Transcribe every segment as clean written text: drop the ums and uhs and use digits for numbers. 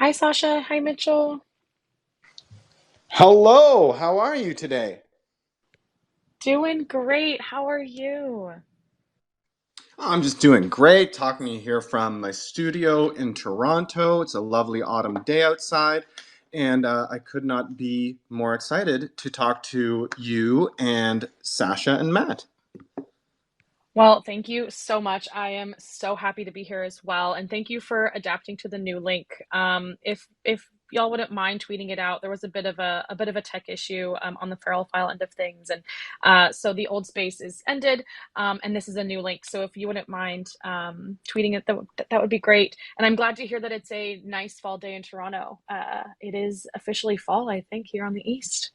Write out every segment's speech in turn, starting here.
Hi, Sasha. Hi, Mitchell. Hello, how are you today? Doing great. How are you? I'm just doing great, talking to you here from my studio in Toronto. It's a lovely autumn day outside, and I could not be more excited to talk to you and Sasha and Matt. Well, thank you so much. I am so happy to be here as well, and thank you for adapting to the new link. If y'all wouldn't mind tweeting it out, there was a bit of a tech issue on the feral file end of things, and so the old space is ended, and this is a new link. So if you wouldn't mind tweeting it, that would be great. And I'm glad to hear that it's a nice fall day in Toronto. It is officially fall, I think, here on the east.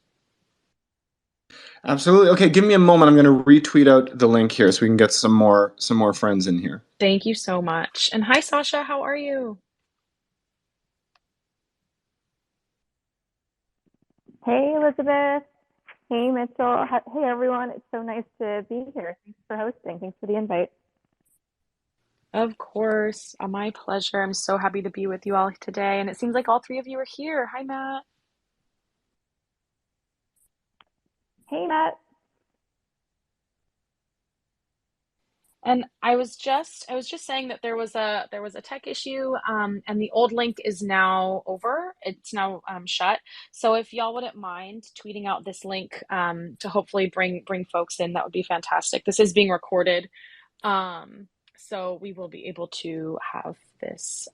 Absolutely. Okay, give me a moment. I'm going to retweet out the link here so we can get some more friends in here. Thank you so much. And hi, Sasha. How are you? Hey, Elizabeth. Hey, Mitchell. Hey, everyone. It's so nice to be here. Thanks for hosting. Thanks for the invite. Of course, my pleasure. I'm so happy to be with you all today. And it seems like all three of you are here. Hi, Matt. Hey, Matt. And I was just saying that there was a tech issue, and the old link is now over. It's now shut. So if y'all wouldn't mind tweeting out this link to hopefully bring folks in, that would be fantastic. This is being recorded, so we will be able to have this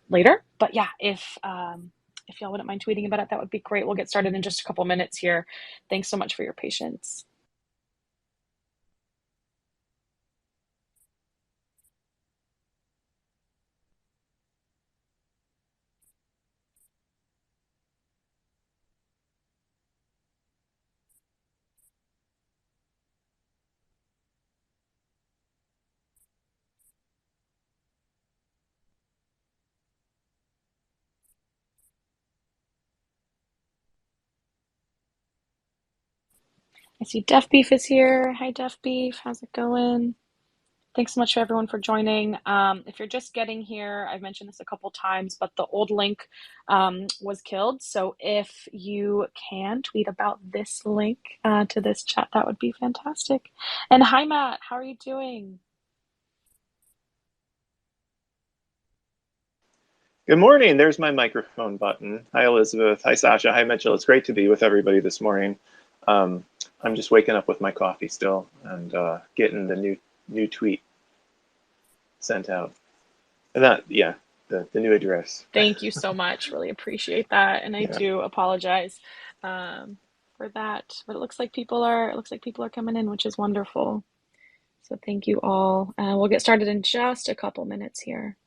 later. But yeah, if y'all wouldn't mind tweeting about it, that would be great. We'll get started in just a couple minutes here. Thanks so much for your patience. I see Def Beef is here. Hi, Def Beef. How's it going? Thanks so much for everyone for joining. If you're just getting here, I've mentioned this a couple times, but the old link was killed. So if you can tweet about this link to this chat, that would be fantastic. And hi, Matt. How are you doing? Good morning. There's my microphone button. Hi, Elizabeth. Hi, Sasha. Hi, Mitchell. It's great to be with everybody this morning. Um, I'm just waking up with my coffee still and getting the new tweet sent out. And that, yeah, the new address. Thank you so much. Really appreciate that. And I Yeah. do apologize for that. But it looks like people are coming in, which is wonderful. So thank you all. We'll get started in just a couple minutes here.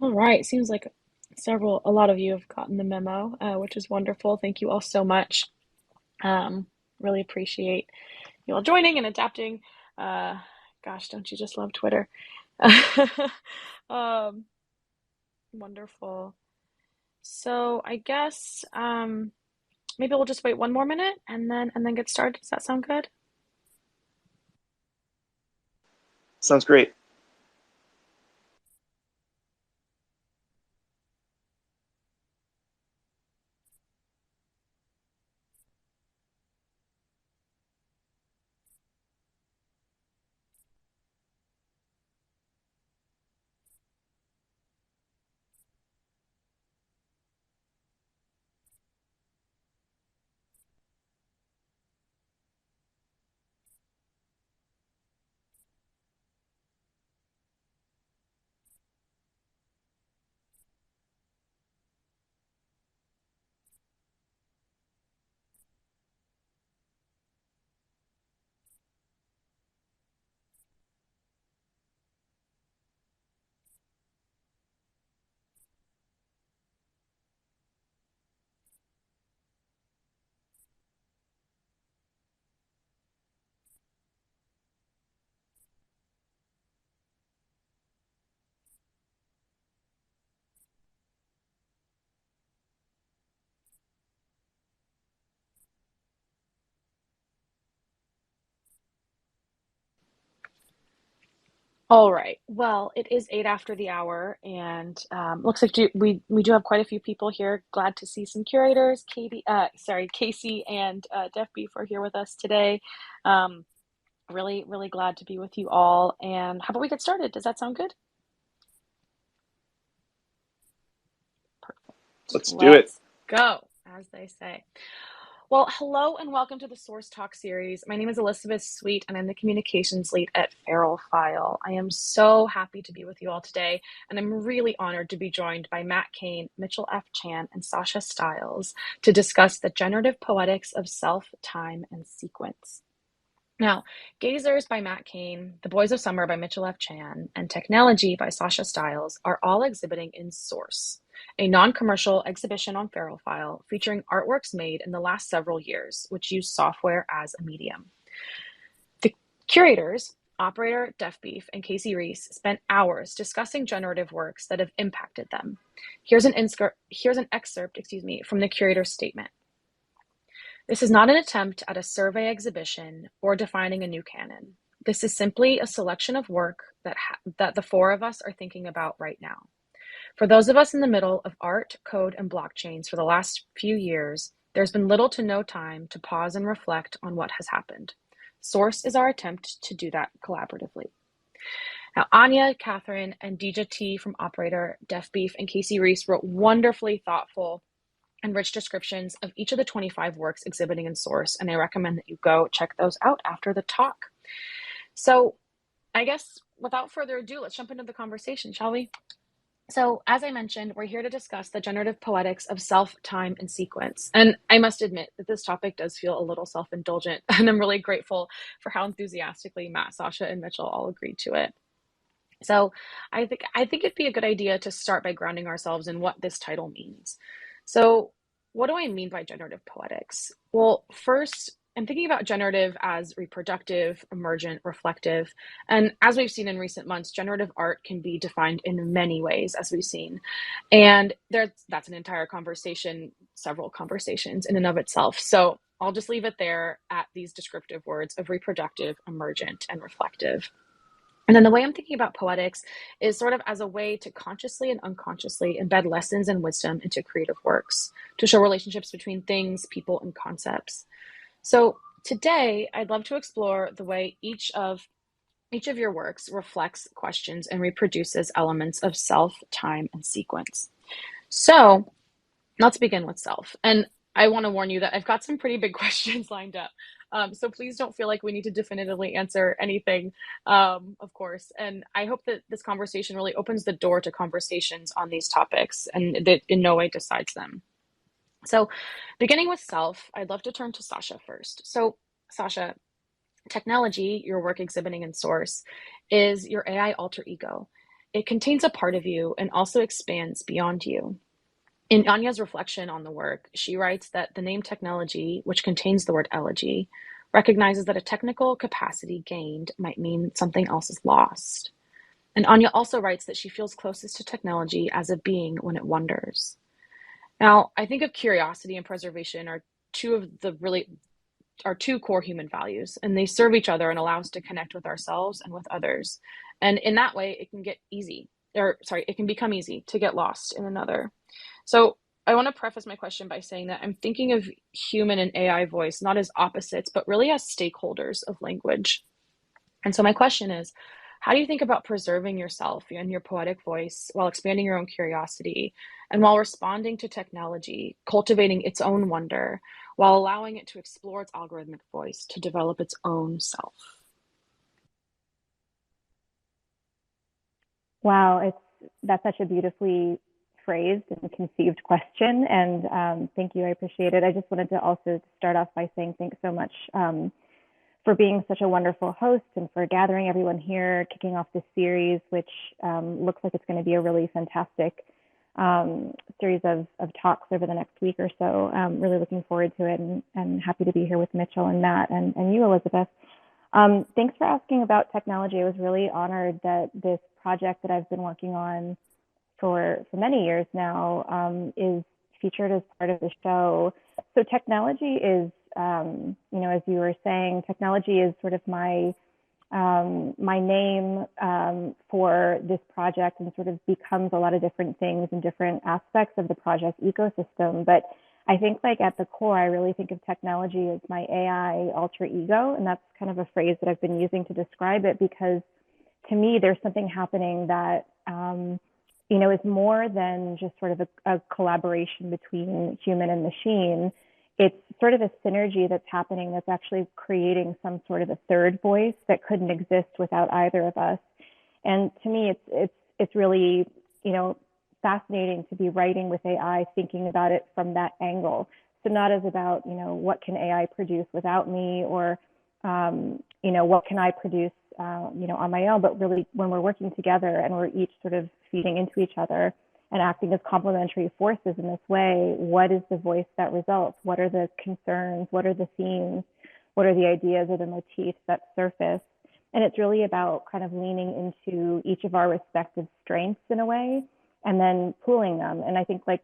All right. Seems like a lot of you have gotten the memo, which is wonderful. Thank you all so much. Um, really appreciate you all joining and adapting. Uh, Gosh, don't you just love Twitter? Um, Wonderful. So I guess maybe we'll just wait one more minute and then get started. Does that sound good? Sounds great. All right. Well, it is 8 after the hour, and looks like we do have quite a few people here. Glad to see some curators. Casey and Def Beef are here with us today. Um, really, really glad to be with you all. And how about we get started? Does that sound good? Perfect. Let's do it. Let's go, as they say. Well, hello and welcome to the Source Talk series. My name is Elisabeth Sweet, and I'm the communications lead at Feral File. I am so happy to be with you all today, and I'm really honored to be joined by Matt Kane, Mitchell F. Chan, and Sasha Stiles to discuss the generative poetics of self, time, and sequence. Now, Gazers by Matt Kane, The Boys of Summer by Mitchell F. Chan, and Technelegy by Sasha Stiles are all exhibiting in Source, a non-commercial exhibition on Feral File featuring artworks made in the last several years, which use software as a medium. The curators, operator Def Beef and Casey Reas, spent hours discussing generative works that have impacted them. Here's an excerpt, from the curator's statement. This is not an attempt at a survey exhibition or defining a new canon. This is simply a selection of work that the four of us are thinking about right now. For those of us in the middle of art, code, and blockchains for the last few years, there's been little to no time to pause and reflect on what has happened. Source is our attempt to do that collaboratively. Now, Anya, Catherine, and Dija T from Operator, Def Beef, and Casey Reas wrote wonderfully thoughtful and rich descriptions of each of the 25 works exhibiting in Source, and I recommend that you go check those out after the talk. So I guess without further ado, let's jump into the conversation, shall we? So as I mentioned, we're here to discuss the generative poetics of self, time, and sequence. And I must admit that this topic does feel a little self-indulgent, and I'm really grateful for how enthusiastically Matt, Sasha, and Mitchell all agreed to it. So I think it'd be a good idea to start by grounding ourselves in what this title means. So what do I mean by generative poetics? Well, first, I'm thinking about generative as reproductive, emergent, reflective. And as we've seen in recent months, generative art can be defined in many ways, as we've seen. And that's an entire conversation, several conversations in and of itself. So I'll just leave it there at these descriptive words of reproductive, emergent, and reflective. And then the way I'm thinking about poetics is sort of as a way to consciously and unconsciously embed lessons and wisdom into creative works, to show relationships between things, people, and concepts. So today, I'd love to explore the way each of your works reflects questions and reproduces elements of self, time, and sequence. So let's begin with self. And I want to warn you that I've got some pretty big questions lined up. So please don't feel like we need to definitively answer anything, of course. And I hope that this conversation really opens the door to conversations on these topics and that in no way decides them. So beginning with self, I'd love to turn to Sasha first. So Sasha, Technelegy, your work exhibiting in Source, is your AI alter ego. It contains a part of you and also expands beyond you. In Anya's reflection on the work, she writes that the name Technelegy, which contains the word elegy, recognizes that a technical capacity gained might mean something else is lost. And Anya also writes that she feels closest to technology as a being when it wonders. Now, I think of curiosity and preservation are two core human values, and they serve each other and allow us to connect with ourselves and with others. And in that way, it can become easy to get lost in another. So I want to preface my question by saying that I'm thinking of human and AI voice not as opposites, but really as stakeholders of language. And so my question is, how do you think about preserving yourself and your poetic voice while expanding your own curiosity and while responding to technology, cultivating its own wonder, while allowing it to explore its algorithmic voice to develop its own self? Wow, that's such a beautifully phrased and conceived question, and thank you. I appreciate it. I just wanted to also start off by saying thanks so much for being such a wonderful host and for gathering everyone here, kicking off this series, which looks like it's going to be a really fantastic series of talks over the next week or so. Really looking forward to it, and happy to be here with Mitchell and Matt and you, Elisabeth. Thanks for asking about technology. I was really honored that this project that I've been working on for many years now is featured as part of the show. So technology is, as you were saying, technology is sort of my my name for this project and sort of becomes a lot of different things and different aspects of the project ecosystem. But I think like at the core, I really think of Technelegy as my AI alter ego. And that's kind of a phrase that I've been using to describe it, because to me, there's something happening that, is more than just sort of a collaboration between human and machine. It's sort of a synergy that's happening that's actually creating some sort of a third voice that couldn't exist without either of us. And to me, it's really, fascinating to be writing with AI, thinking about it from that angle. So not as about, what can AI produce without me, or, what can I produce, on my own, but really when we're working together and we're each sort of feeding into each other and acting as complementary forces in this way, what is the voice that results? What are the concerns? What are the themes? What are the ideas or the motifs that surface? And it's really about kind of leaning into each of our respective strengths in a way, and then pooling them. And I think for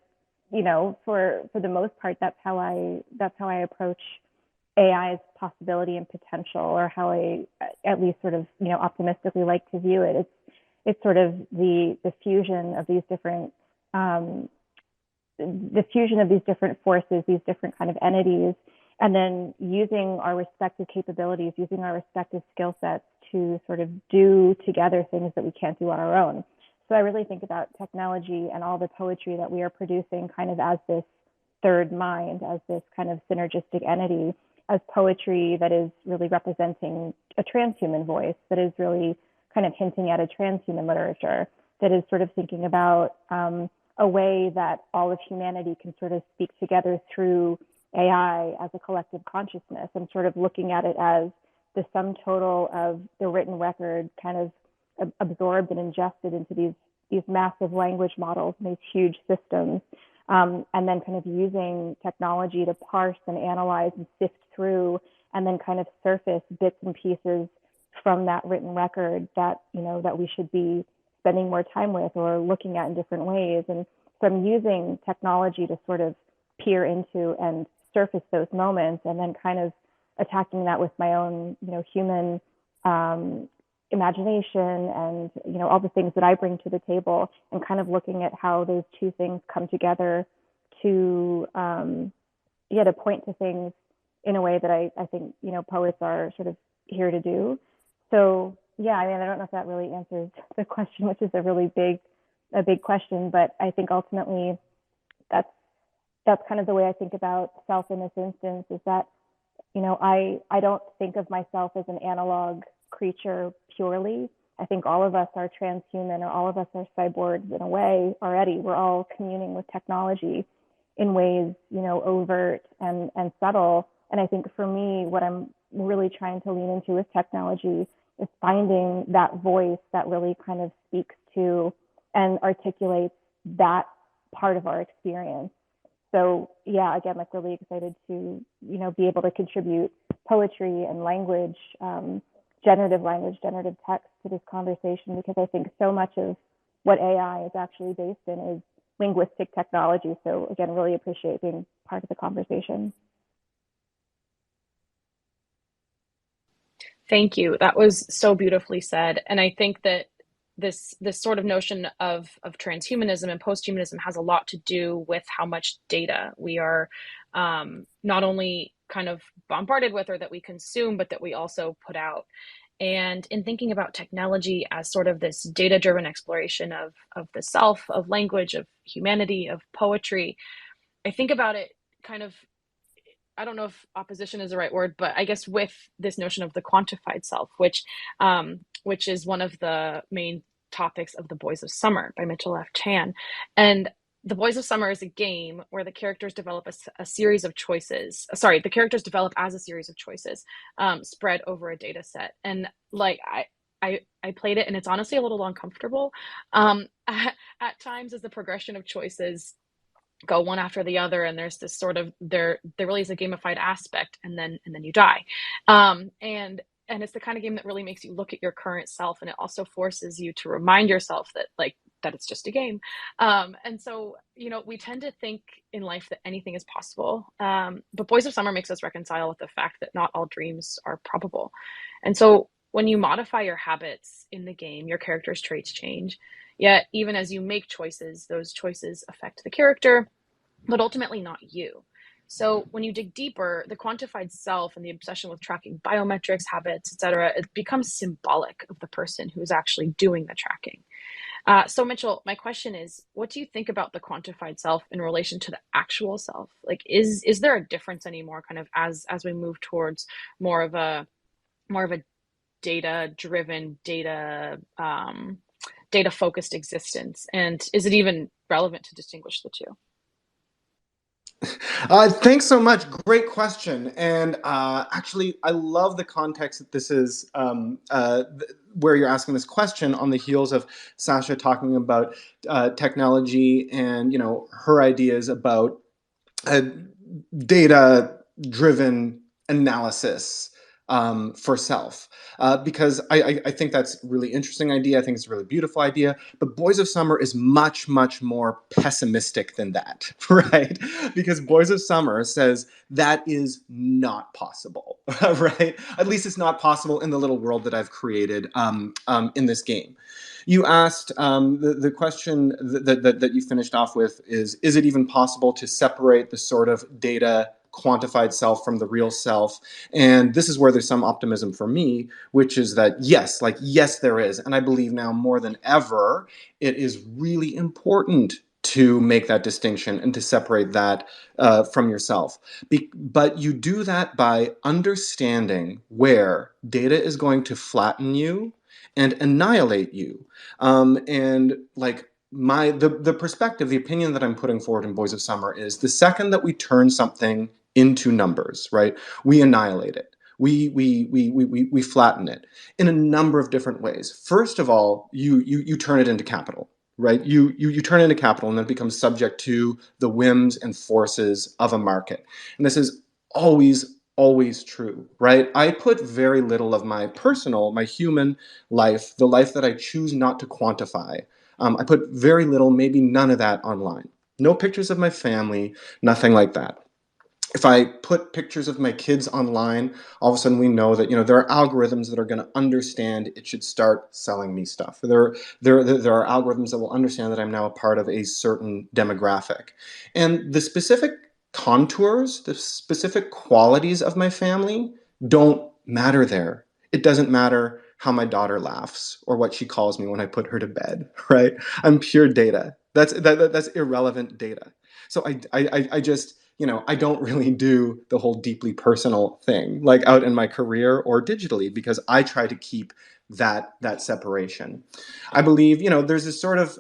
the most part, that's how I approach AI's possibility and potential, or how I at least sort of, optimistically like to view it. It's sort of the fusion of these different forces, these different kind of entities, and then using our respective capabilities, using our respective skill sets to sort of do together things that we can't do on our own. So I really think about Technelegy and all the poetry that we are producing kind of as this third mind, as this kind of synergistic entity, as poetry that is really representing a transhuman voice, that is really kind of hinting at a transhuman literature, that is sort of thinking about a way that all of humanity can sort of speak together through AI as a collective consciousness, and sort of looking at it as the sum total of the written record kind of absorbed and ingested into these massive language models and these huge systems, and then kind of using technology to parse and analyze and sift through, and then kind of surface bits and pieces from that written record that that we should be spending more time with or looking at in different ways. And so I'm using technology to sort of peer into and surface those moments, and then kind of attacking that with my own human imagination and all the things that I bring to the table, and kind of looking at how those two things come together to to point to things in a way that I think poets are sort of here to do. So yeah, I mean, I don't know if that really answers the question, which is a big question, but I think ultimately that's kind of the way I think about self in this instance, is that I don't think of myself as an analog creature purely. I think all of us are transhuman, or all of us are cyborgs in a way already. We're all communing with technology in ways, overt and subtle. And I think for me, what I'm really trying to lean into with Technelegy is finding that voice that really kind of speaks to and articulates that part of our experience. So yeah, again, like really excited to, be able to contribute poetry and language, generative text to this conversation, because I think so much of what AI is actually based in is linguistic technology. So again, really appreciate being part of the conversation. Thank you. That was so beautifully said. And I think that this sort of notion of transhumanism and posthumanism has a lot to do with how much data we are not only kind of bombarded with, or that we consume, but that we also put out. And in thinking about Technelegy as sort of this data-driven exploration of the self, of language, of humanity, of poetry, I think about it kind of, I don't know if opposition is the right word, but I guess with this notion of the quantified self, which is one of the main topics of The Boys of Summer by Mitchell F. Chan. And The Boys of Summer is a game where the characters develop a series of choices. Sorry, the characters develop as a series of choices spread over a data set. And like I played it, and it's honestly a little uncomfortable at times, as the progression of choices go one after the other, and there's this sort of there really is a gamified aspect, and then you die, and it's the kind of game that really makes you look at your current self, and it also forces you to remind yourself that it's just a game, and so we tend to think in life that anything is possible, but Boys of Summer makes us reconcile with the fact that not all dreams are probable. And so when you modify your habits in the game, your character's traits change. Yet, even as you make choices, those choices affect the character, but ultimately not you. So when you dig deeper, the quantified self and the obsession with tracking biometrics, habits, etc., it becomes symbolic of the person who is actually doing the tracking. So Mitchell, my question is, what do you think about the quantified self in relation to the actual self? Like, is there a difference anymore, kind of as we move towards more of a more of a data driven, data focused existence, and is it even relevant to distinguish the two? Thanks so much. Great question. And actually, I love the context that this is, where you're asking this question on the heels of Sasha talking about technology and, her ideas about uh, data-driven analysis for self, because I think that's a really interesting idea. I think it's a really beautiful idea. But Boys of Summer is much, much more pessimistic than that, right? Because Boys of Summer says that is not possible, right? At least it's not possible in the little world that I've created in this game. You asked the question that you finished off with is it even possible to separate the sort of data quantified self from the real self? And this is where there's some optimism for me, which is that yes, there is. And I believe now more than ever, it is really important to make that distinction and to separate that from yourself. But you do that by understanding where data is going to flatten you and annihilate you. And like the perspective, the opinion that I'm putting forward in Boys of Summer is the second that we turn something into numbers, right? We annihilate it. We flatten it in a number of different ways. First of all, you turn it into capital, right? You turn it into capital, and then it becomes subject to the whims and forces of a market. And this is always true, right? I put very little of my personal, my human life, the life that I choose not to quantify. I put very little, maybe none of that online. No pictures of my family, nothing like that. If I put pictures of my kids online, all of a sudden we know that there are algorithms that are going to understand it should start selling me stuff. There are algorithms that will understand that I'm now a part of a certain demographic, and the specific contours, the specific qualities of my family don't matter there. It doesn't matter how my daughter laughs or what she calls me when I put her to bed. Right? I'm pure data. That's irrelevant data. So I just I don't really do the whole deeply personal thing like out in my career or digitally because I try to keep that separation. I believe there's this sort of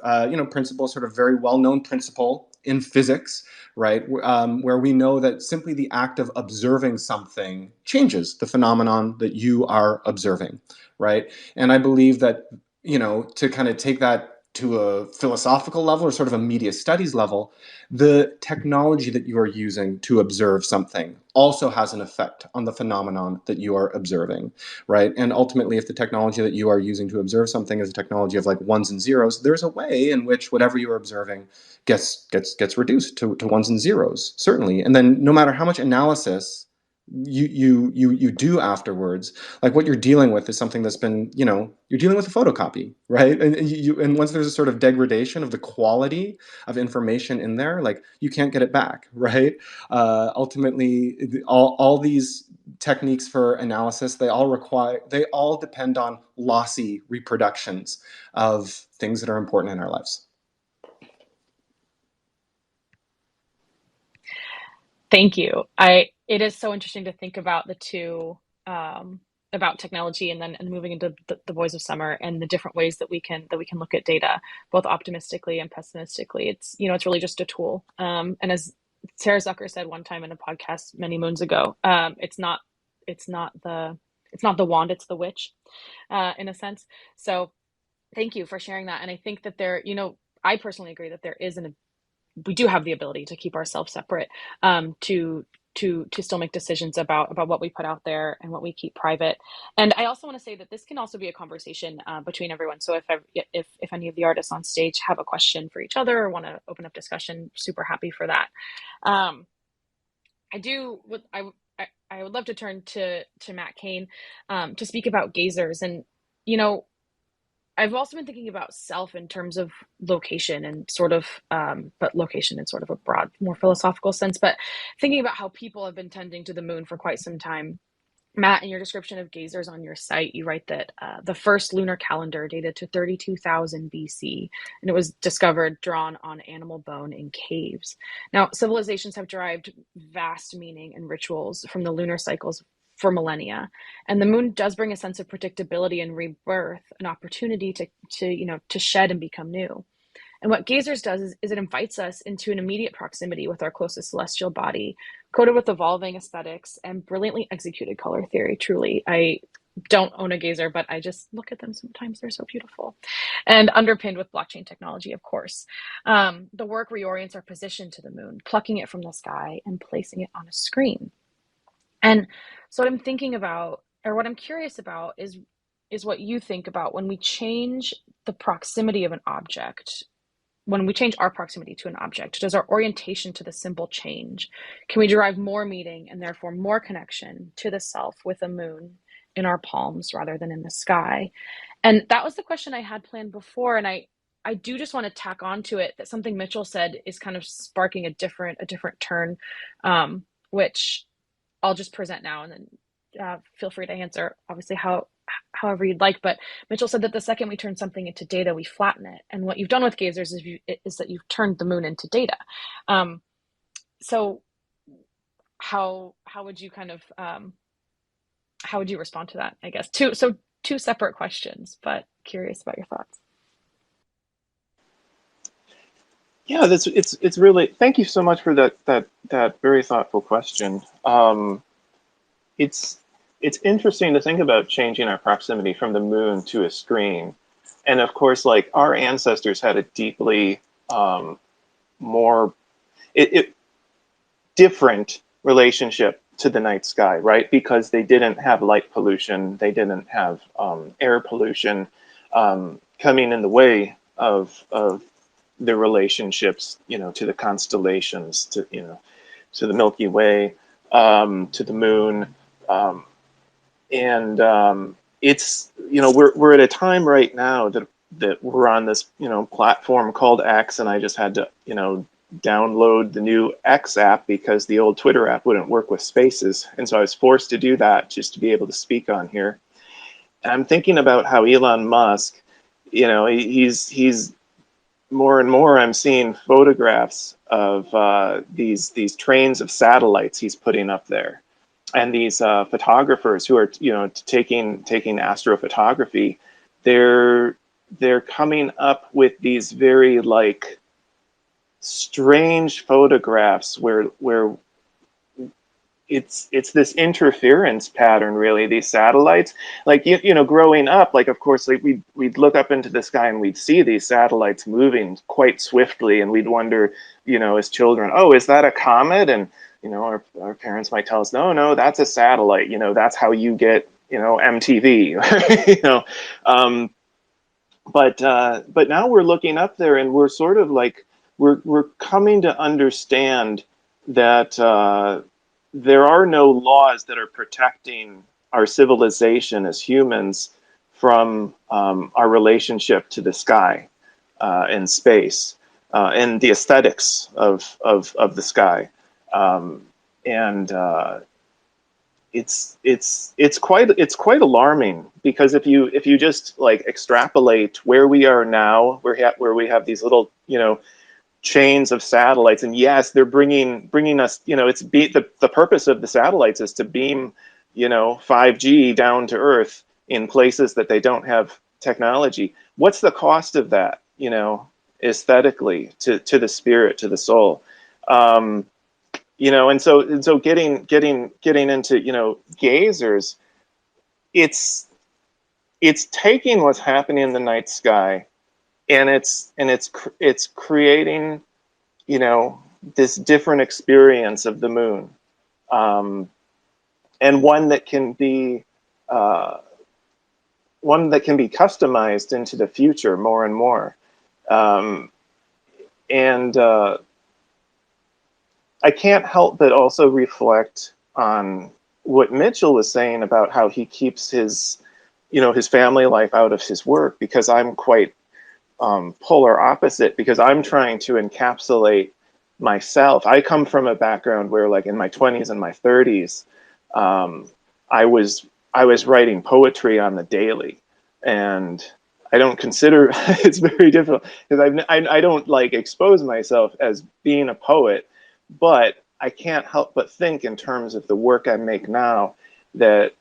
principle, sort of very well-known principle in physics, right? Where we know that simply the act of observing something changes the phenomenon that you are observing, right? And I believe that to kind of take that to a philosophical level or sort of a media studies level, the technology that you are using to observe something also has an effect on the phenomenon that you are observing, right? And ultimately, if the technology that you are using to observe something is a technology of like ones and zeros, there's a way in which whatever you are observing gets reduced to ones and zeros, certainly. And then no matter how much analysis you do afterwards, like what you're dealing with is something that's been you're dealing with a photocopy, right? And once there's a sort of degradation of the quality of information in there, like you can't get it back, right? Ultimately, all these techniques for analysis, they all depend on lossy reproductions of things that are important in our lives. Thank you. It is so interesting to think about the two, about technology and moving into the Boys of Summer and the different ways that we can look at data, both optimistically and pessimistically. It's really just a tool. And as Sarah Zucker said one time in a podcast many moons ago, it's not the wand, it's the witch, in a sense. So thank you for sharing that. And I think that I personally agree that we do have the ability to keep ourselves separate, to still make decisions about what we put out there and what we keep private. And I also want to say that this can also be a conversation between everyone. So if any of the artists on stage have a question for each other or want to open up discussion, super happy for that. I do. I would love to turn to Matt Kane to speak about gazers. And, you know, I've also been thinking about self in terms of location and sort of, but location in sort of a broad, more philosophical sense. But thinking about how people have been tending to the moon for quite some time. Matt, in your description of gazers on your site, you write that the first lunar calendar dated to 32,000 BC, and it was discovered drawn on animal bone in caves. Now, civilizations have derived vast meaning and rituals from the lunar cycles for millennia, and the moon does bring a sense of predictability and rebirth, an opportunity to shed and become new. And what Gazers does is it invites us into an immediate proximity with our closest celestial body, coated with evolving aesthetics and brilliantly executed color theory. Truly, I don't own a gazer, but I just look at them sometimes. They're so beautiful. And underpinned with blockchain technology, of course. The work reorients our position to the moon, plucking it from the sky and placing it on a screen. And so what I'm thinking about, or what I'm curious about, is what you think about when we change the proximity of an object. When we change our proximity to an object, does our orientation to the symbol change? Can we derive more meaning and therefore more connection to the self with a moon in our palms rather than in the sky? And that was the question I had planned before. And I do just want to tack on to it that something Mitchell said is kind of sparking a different turn, which I'll just present now, and then feel free to answer obviously however you'd like. But Mitchell said that the second we turn something into data, we flatten it. And what you've done with gazers is that you've turned the moon into data. So how would you kind of how would you respond to that? I guess two separate questions, but curious about your thoughts. Yeah, it's really, thank you so much for that very thoughtful question. It's it's interesting to think about changing our proximity from the moon to a screen, and of course, like our ancestors had a deeply more it different relationship to the night sky, right? Because they didn't have light pollution, they didn't have air pollution coming in the way of their relationships, you know, to the constellations, to, you know, to the Milky Way, to the moon, and it's, you know, we're at a time right now that we're on this, you know, platform called X, and I just had to, you know, download the new X app because the old Twitter app wouldn't work with spaces, and so I was forced to do that just to be able to speak on here. And I'm thinking about how Elon Musk, you know, he's more and more I'm seeing photographs of these trains of satellites he's putting up there, and these photographers who are, you know, taking astrophotography. They're coming up with these very like strange photographs where it's this interference pattern, really, these satellites. Like, you know, growing up, like, of course, like we'd look up into the sky and we'd see these satellites moving quite swiftly, and we'd wonder, you know, as children, oh, is that a comet? And, you know, our parents might tell us, no, that's a satellite, you know, that's how you get, you know, MTV. You know, but now we're looking up there and we're sort of like we're coming to understand that there are no laws that are protecting our civilization as humans from our relationship to the sky and space and the aesthetics of the sky, and it's quite alarming, because if you just like extrapolate where we are now, where we have these little, you know, chains of satellites, and yes, they're bringing us, you know, the purpose of the satellites is to beam, you know, 5G down to Earth in places that they don't have technology. What's the cost of that, you know, aesthetically, to the spirit, to the soul? You know, and so getting into, you know, gazers, it's taking what's happening in the night sky, and it's creating, you know, this different experience of the moon, and one that can be customized into the future more and more, and I can't help but also reflect on what Mitchell was saying about how he keeps his, his family life out of his work, because I'm quite polar opposite, because I'm trying to encapsulate myself. I come from a background where, like, in my 20s and my 30s, I was writing poetry on the daily, and I don't consider it's very difficult because I don't like expose myself as being a poet, but I can't help but think in terms of the work I make now, that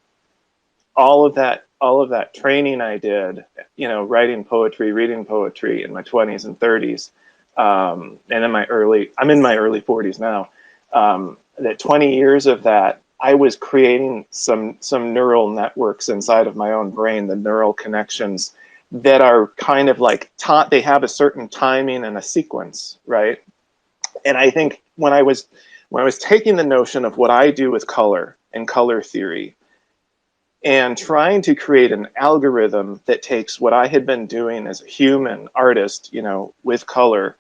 all of that training I did, writing poetry, reading poetry in my 20s and 30s, and I'm in my early 40s now. That 20 years of that, I was creating some neural networks inside of my own brain, the neural connections that are kind of like they have a certain timing and a sequence, right? And I think when I was taking the notion of what I do with color and color theory, and trying to create an algorithm that takes what I had been doing as a human artist, with color,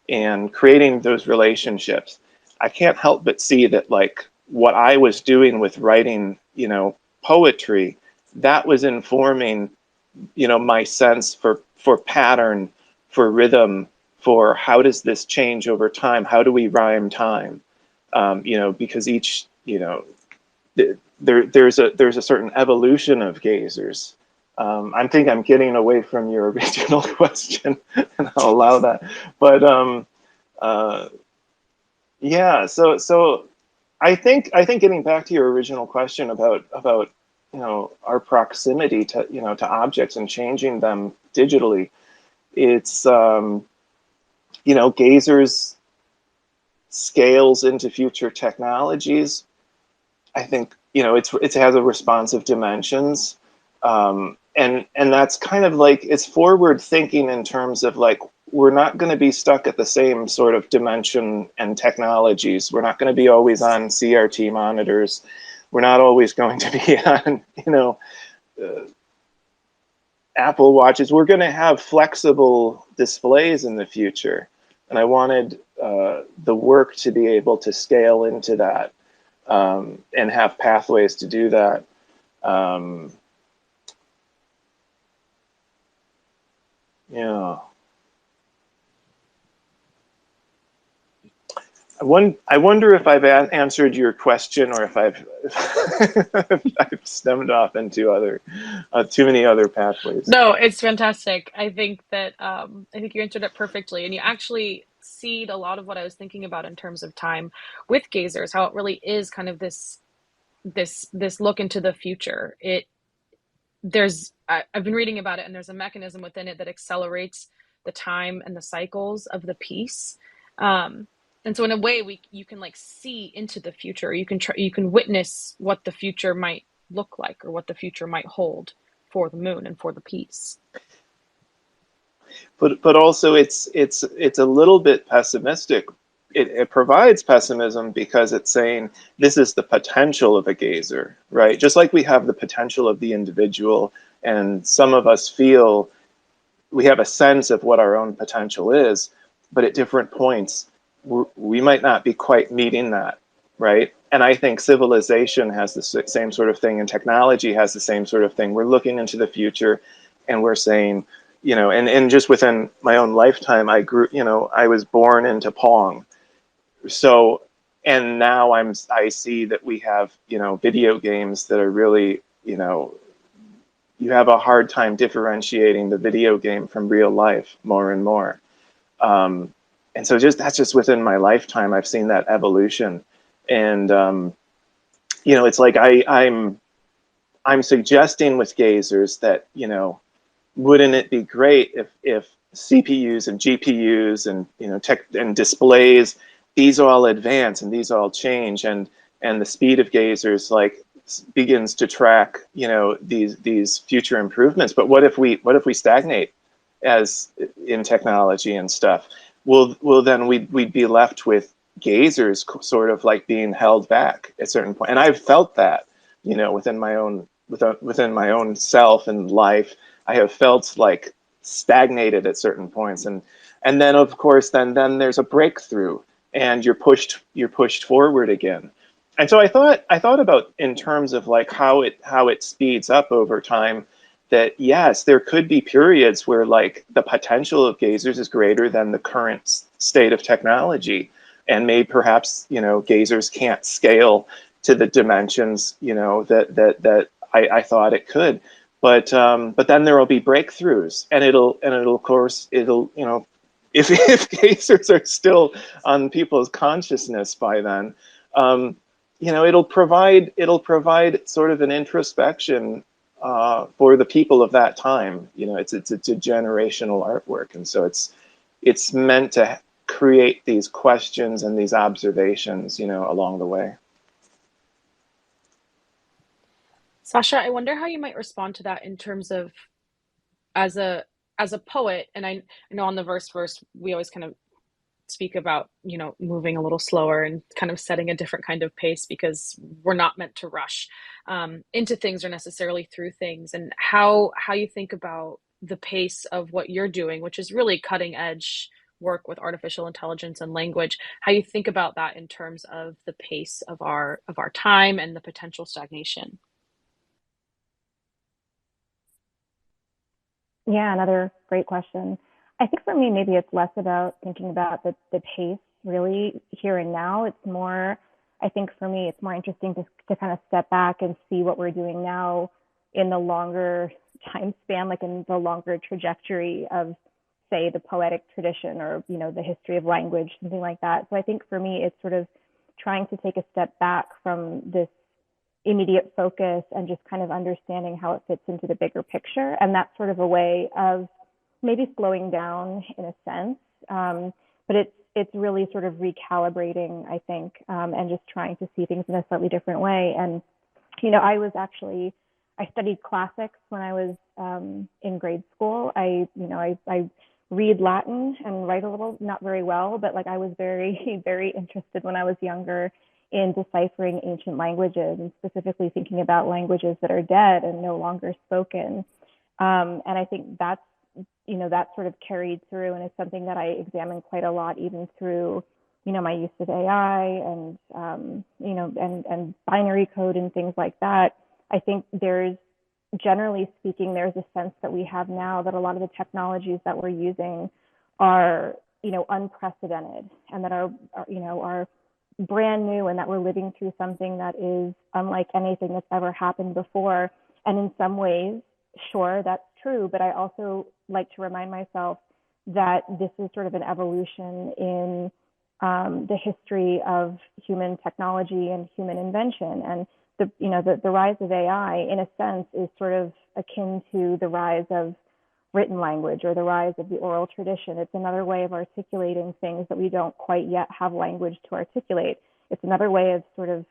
and creating those relationships, I can't help but see that, like, what I was doing with writing, poetry, that was informing, my sense for pattern, for rhythm, for how does this change over time? How do we rhyme time? Because each, there's a certain evolution of gazers. I think I'm getting away from your original question, and I'll allow that. But yeah, so I think getting back to your original question about our proximity to objects and changing them digitally, it's gazers scales into future technologies. I think it has a responsive dimensions, and that's kind of like, it's forward thinking in terms of, like, we're not going to be stuck at the same sort of dimension and technologies. We're not going to be always on CRT monitors. We're not always going to be on Apple Watches. We're going to have flexible displays in the future, and I wanted the work to be able to scale into that. And have pathways to do that. Yeah. I wonder if I've answered your question, or if I've I've stemmed off into too many other pathways. No, it's fantastic. I think you answered it perfectly, and you actually seed a lot of what I was thinking about in terms of time with gazers, how it really is kind of this look into the future. I've been reading about it, and there's a mechanism within it that accelerates the time and the cycles of the piece. And so in a way, you can like see into the future. You can witness what the future might look like, or what the future might hold for the moon and for the piece. But also it's a little bit pessimistic. It provides pessimism because it's saying this is the potential of a gazer, right? Just like we have the potential of the individual, and some of us feel we have a sense of what our own potential is, but at different points we might not be quite meeting that, right? And I think civilization has the same sort of thing, and technology has the same sort of thing. We're looking into the future, and we're saying, and just within my own lifetime, I was born into Pong. So, and now I see that we have, video games that are really, you have a hard time differentiating the video game from real life more and more. And so that's just within my lifetime, I've seen that evolution. And, it's like I'm suggesting with gazers that, wouldn't it be great if CPUs and GPUs and tech and displays, these all advance and these all change, and the speed of gazers like begins to track these future improvements. But what if we stagnate as in technology and stuff? Well then we'd be left with gazers sort of like being held back at a certain point. And I've felt that within my own self and life. I have felt like stagnated at certain points, and then of course then there's a breakthrough, and you're pushed forward again. And so I thought about in terms of like how it speeds up over time, that yes, there could be periods where like the potential of gazers is greater than the current state of technology, and maybe perhaps gazers can't scale to the dimensions that I thought it could. But then there will be breakthroughs, and it'll of course it'll if gazers are still on people's consciousness by then, um, it'll provide sort of an introspection for the people of that time. It's a generational artwork, and so it's meant to create these questions and these observations, along the way. Sasha, I wonder how you might respond to that in terms of as a as a poet, and I know on the verse we always kind of speak about, moving a little slower and kind of setting a different kind of pace because we're not meant to rush into things or necessarily through things, and how you think about the pace of what you're doing, which is really cutting edge work with artificial intelligence and language, how you think about that in terms of the pace of our time and the potential stagnation. Yeah, another great question. I think for me, maybe it's less about thinking about the pace really here and now. It's more, I think for me, it's more interesting to kind of step back and see what we're doing now in the longer time span, like in the longer trajectory of, say, the poetic tradition or, the history of language, something like that. So I think for me, it's sort of trying to take a step back from this immediate focus and just kind of understanding how it fits into the bigger picture. And that's sort of a way of maybe slowing down in a sense. But it's really sort of recalibrating, I think, and just trying to see things in a slightly different way. And, I studied classics when I was in grade school. I read Latin and write a little, not very well, but like I was very, very interested when I was younger in deciphering ancient languages and specifically thinking about languages that are dead and no longer spoken. And I think that sort of carried through, and it's something that I examine quite a lot, even through, my use of AI and, and binary code and things like that. I think generally speaking, there's a sense that we have now that a lot of the technologies that we're using are, unprecedented, and that are brand new, and that we're living through something that is unlike anything that's ever happened before. And in some ways, sure, that's true, but I also like to remind myself that this is sort of an evolution in the history of human technology and human invention. And the rise of AI, in a sense, is sort of akin to the rise of written language or the rise of the oral tradition. It's another way of articulating things that we don't quite yet have language to articulate. It's another way of sort of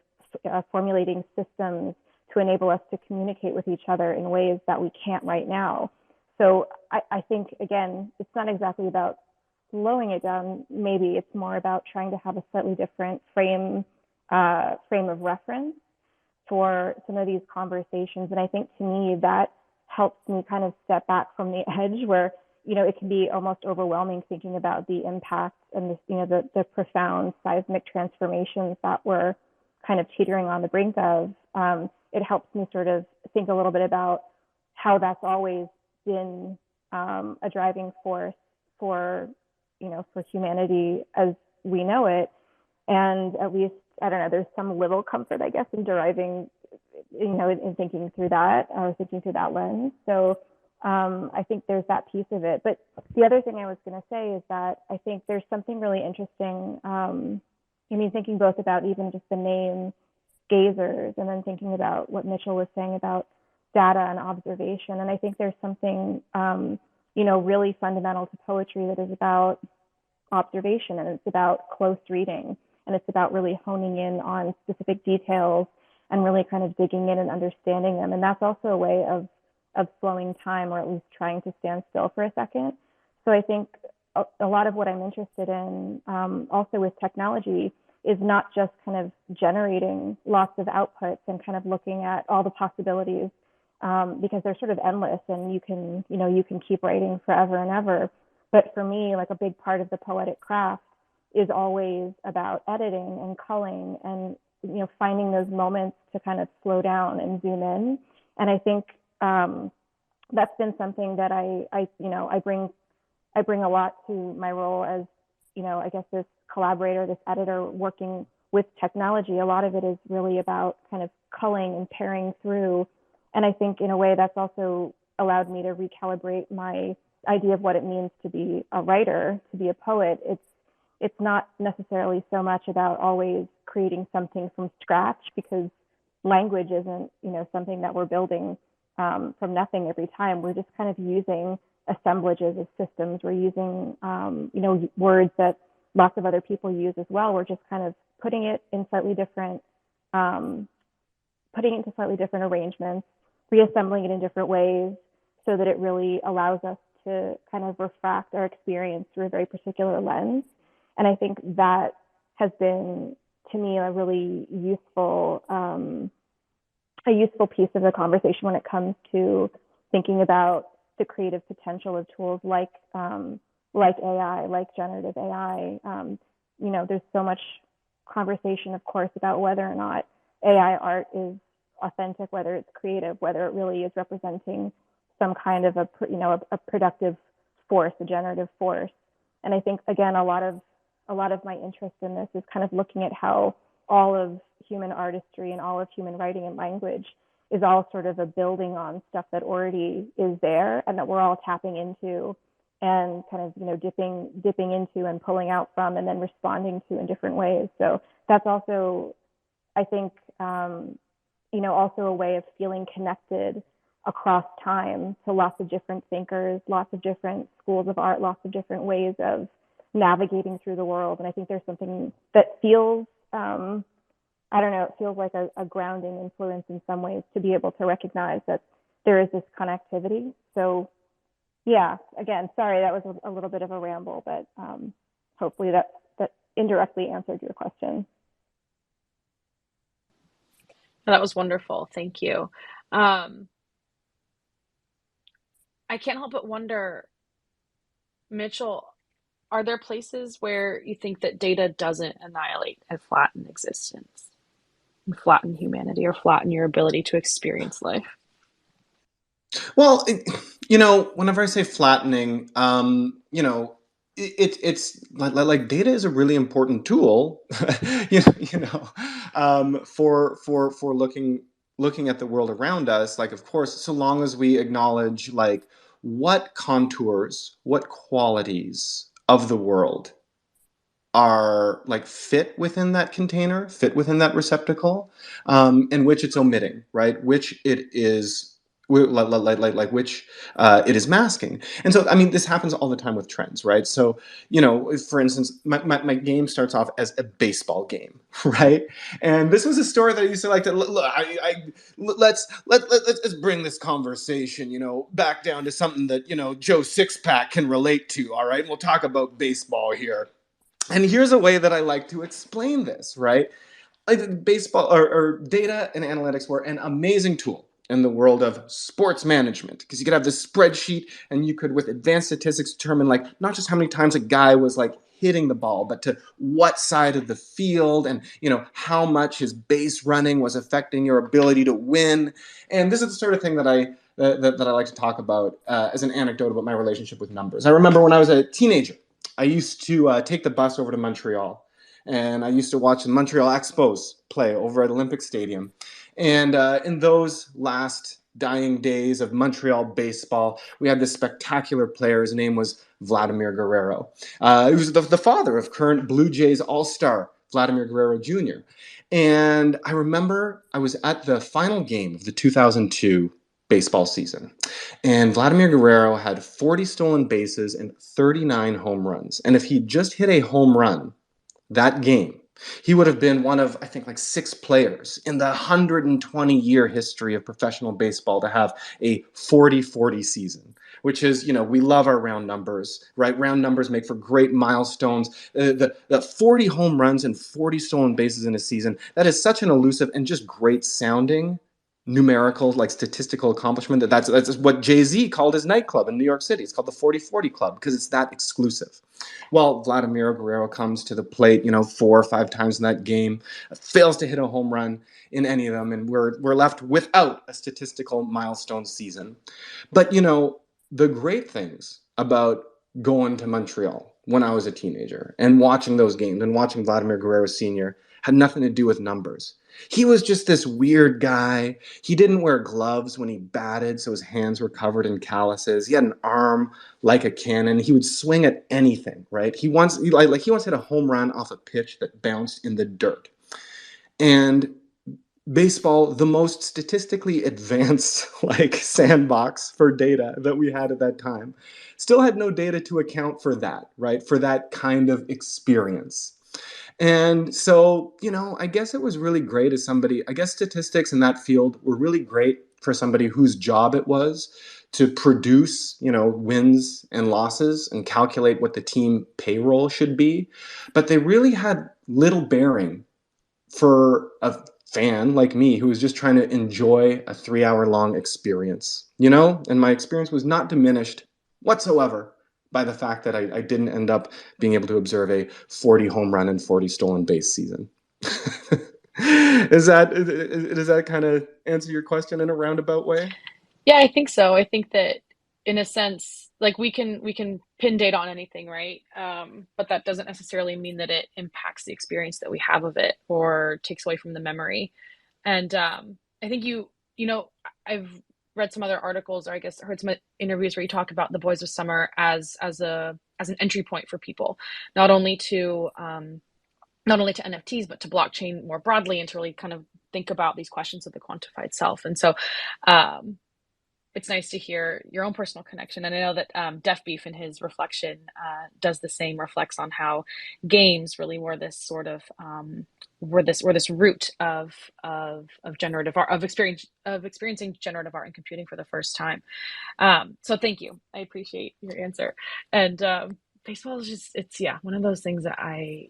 formulating systems to enable us to communicate with each other in ways that we can't right now. So I think, again, it's not exactly about slowing it down. Maybe it's more about trying to have a slightly different frame of reference for some of these conversations. And I think to me that helps me kind of step back from the edge where, it can be almost overwhelming thinking about the impacts and the profound seismic transformations that we're kind of teetering on the brink of. It helps me sort of think a little bit about how that's always been a driving force for, for humanity as we know it. And at least, I don't know, there's some little comfort, I guess, in deriving, in thinking through that or thinking through that lens. So I think there's that piece of it. But the other thing I was going to say is that I think there's something really interesting. Thinking both about even just the name gazers and then thinking about what Mitchell was saying about data and observation. And I think there's something, really fundamental to poetry that is about observation, and it's about close reading, and it's about really honing in on specific details and really kind of digging in and understanding them. And that's also a way of slowing time, or at least trying to stand still for a second. So I think a lot of what I'm interested in also with technology is not just kind of generating lots of outputs and kind of looking at all the possibilities, because they're sort of endless, and you can keep writing forever and ever. But for me, like a big part of the poetic craft is always about editing and culling and finding those moments to kind of slow down and zoom in. And I think that's been something that I bring a lot to my role as, I guess this collaborator, this editor working with technology. A lot of it is really about kind of culling and pairing through. And I think in a way that's also allowed me to recalibrate my idea of what it means to be a writer, to be a poet. It's not necessarily so much about always creating something from scratch, because language isn't, something that we're building from nothing every time. We're just kind of using assemblages of systems. We're using, words that lots of other people use as well. We're just kind of putting it in slightly different, putting it into slightly different arrangements, reassembling it in different ways so that it really allows us to kind of refract our experience through a very particular lens. And I think that has been, to me, a really useful piece of the conversation when it comes to thinking about the creative potential of tools like AI, like generative AI. There's so much conversation, of course, about whether or not AI art is authentic, whether it's creative, whether it really is representing some kind of a productive force, a generative force. And I think, again, a lot of my interest in this is kind of looking at how all of human artistry and all of human writing and language is all sort of a building on stuff that already is there and that we're all tapping into and kind of, dipping into and pulling out from and then responding to in different ways. So that's also, I think, also a way of feeling connected across time to lots of different thinkers, lots of different schools of art, lots of different ways of navigating through the world. And I think there's something that feels, it feels like a grounding influence in some ways to be able to recognize that there is this connectivity. So yeah, again, sorry, that was a little bit of a ramble, but hopefully that indirectly answered your question. That was wonderful. Thank you. I can't help but wonder, Mitchell, are there places where you think that data doesn't annihilate and flatten existence, and flatten humanity, or flatten your ability to experience life? Well, whenever I say flattening, it's like data is a really important tool, for looking at the world around us. Like, of course, so long as we acknowledge like what contours, what qualities of the world are like fit within that container, fit within that receptacle, and which it's omitting, right? Which it is, which it is masking. And so, I mean, this happens all the time with trends, right? So, for instance, my game starts off as a baseball game, right? And this was a story that I used to like to look. Let's bring this conversation, back down to something that Joe Sixpack can relate to. All right, we'll talk about baseball here. And here's a way that I like to explain this, right? Like baseball or data and analytics were an amazing tool in the world of sports management, because you could have this spreadsheet and you could, with advanced statistics, determine like not just how many times a guy was like hitting the ball, but to what side of the field, and how much his base running was affecting your ability to win. And this is the sort of thing that I like to talk about as an anecdote about my relationship with numbers. I remember when I was a teenager, I used to take the bus over to Montreal, and I used to watch the Montreal Expos play over at Olympic Stadium. And in those last dying days of Montreal baseball, we had this spectacular player. His name was Vladimir Guerrero. He was the father of current Blue Jays All-Star Vladimir Guerrero Jr. And I remember I was at the final game of the 2002 baseball season, and Vladimir Guerrero had 40 stolen bases and 39 home runs. And if he just hit a home run that game, he would have been one of, I think, like 6 players in the 120-year history of professional baseball to have a 40-40 season, which is, we love our round numbers, right? Round numbers make for great milestones. The 40 home runs and 40 stolen bases in a season, that is such an elusive and just great sounding numerical, like statistical accomplishment. That's what Jay-Z called his nightclub in New York City. It's called the 40-40 Club because it's that exclusive. Well, Vladimir Guerrero comes to the plate, 4 or 5 times in that game, fails to hit a home run in any of them, and we're left without a statistical milestone season. But the great things about going to Montreal when I was a teenager and watching those games and watching Vladimir Guerrero Sr. had nothing to do with numbers. He was just this weird guy. He didn't wear gloves when he batted, so his hands were covered in calluses. He had an arm like a cannon. He would swing at anything, right? He once hit a home run off a pitch that bounced in the dirt. And baseball, the most statistically advanced sandbox for data that we had at that time, still had no data to account for that, right? For that kind of experience. And so, I guess it was really great as somebody, I guess statistics in that field were really great for somebody whose job it was to produce, wins and losses and calculate what the team payroll should be. But they really had little bearing for a fan like me who was just trying to enjoy a 3-hour-long experience, And my experience was not diminished whatsoever by the fact that I didn't end up being able to observe a 40 home run and 40 stolen base season. Does that kind of answer your question in a roundabout way? Yeah, I think so. I think that in a sense, like we can pin data on anything, right? But that doesn't necessarily mean that it impacts the experience that we have of it or takes away from the memory. And I think I've read some other articles, or I guess heard some interviews where you talk about the Boys of Summer as an entry point for people, not only to NFTs, but to blockchain more broadly, and to really kind of think about these questions of the quantified self. And so it's nice to hear your own personal connection. And I know that Def Beef in his reflection does the same, reflects on how games really were this sort of were this root of generative art, of experiencing generative art and computing for the first time. So thank you. I appreciate your answer. And baseball is just, it's one of those things that I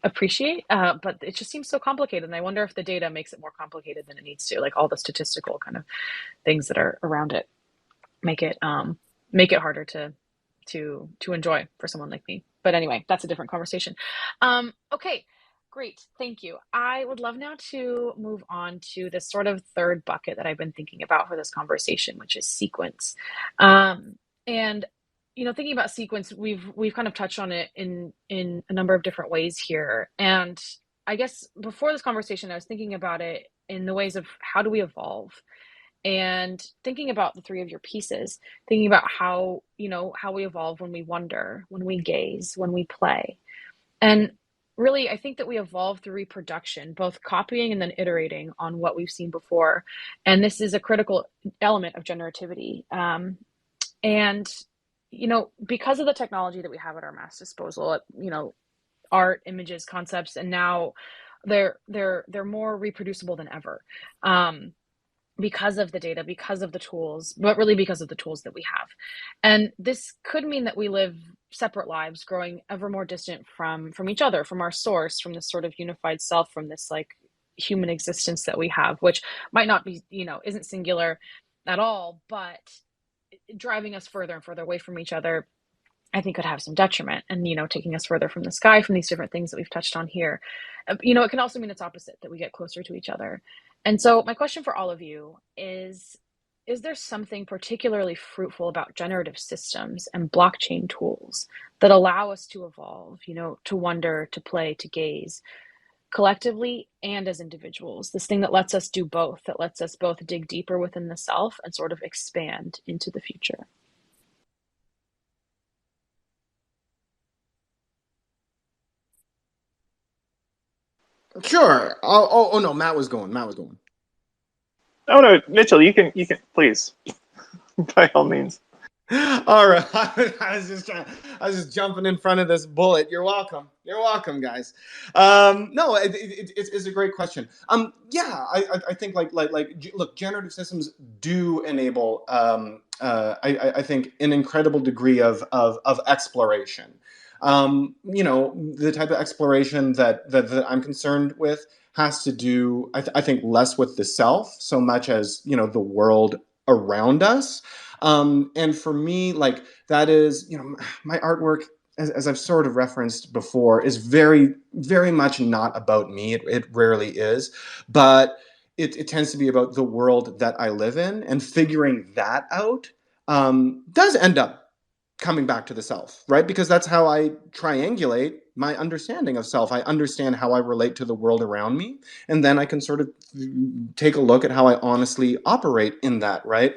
appreciate, but it just seems so complicated. And I wonder if the data makes it more complicated than it needs to, like all the statistical kind of things that are around it make it harder to enjoy for someone like me. But anyway, that's a different conversation. Okay, great, thank you. I would love now to move on to this sort of third bucket that I've been thinking about for this conversation, which is sequence. And thinking about sequence, we've kind of touched on it in a number of different ways here. And I guess before this conversation, I was thinking about it in the ways of how do we evolve, and thinking about the three of your pieces, thinking about how we evolve when we wonder, when we gaze, when we play. And really, I think that we evolve through reproduction, both copying and then iterating on what we've seen before. And this is a critical element of generativity. And because of the technology that we have at our mass disposal, art, images, concepts, and now they're more reproducible than ever. Because of the data, because of the tools, but really because of the tools that we have. And this could mean that we live separate lives, growing ever more distant from each other, from our source, from this sort of unified self, from this like human existence that we have, which might not be, isn't singular at all, but driving us further and further away from each other, I think could have some detriment, and taking us further from the sky, from these different things that we've touched on here. It can also mean its opposite, that we get closer to each other. And so my question for all of you is there something particularly fruitful about generative systems and blockchain tools that allow us to evolve, to wonder, to play, to gaze, collectively and as individuals? This thing that lets us do both, that lets us both dig deeper within the self and sort of expand into the future. Sure. Oh no, Matt was going. Oh no, Mitchell, you can please, by all means. All right. I was just jumping in front of this bullet. You're welcome, guys. No, it's a great question. Yeah, I think look, generative systems do enable I think an incredible degree of exploration. You know, the type of exploration that I'm concerned with has to do, I think, less with the self so much as, you know, the world around us. And for me, like, that is, you know, my artwork, as I've sort of referenced before, is very, very much not about me. It rarely is, but it tends to be about the world that I live in, and figuring that out does end up coming back to the self, right? Because that's how I triangulate my understanding of self. I understand how I relate to the world around me, and then I can sort of take a look at how I honestly operate in that, right?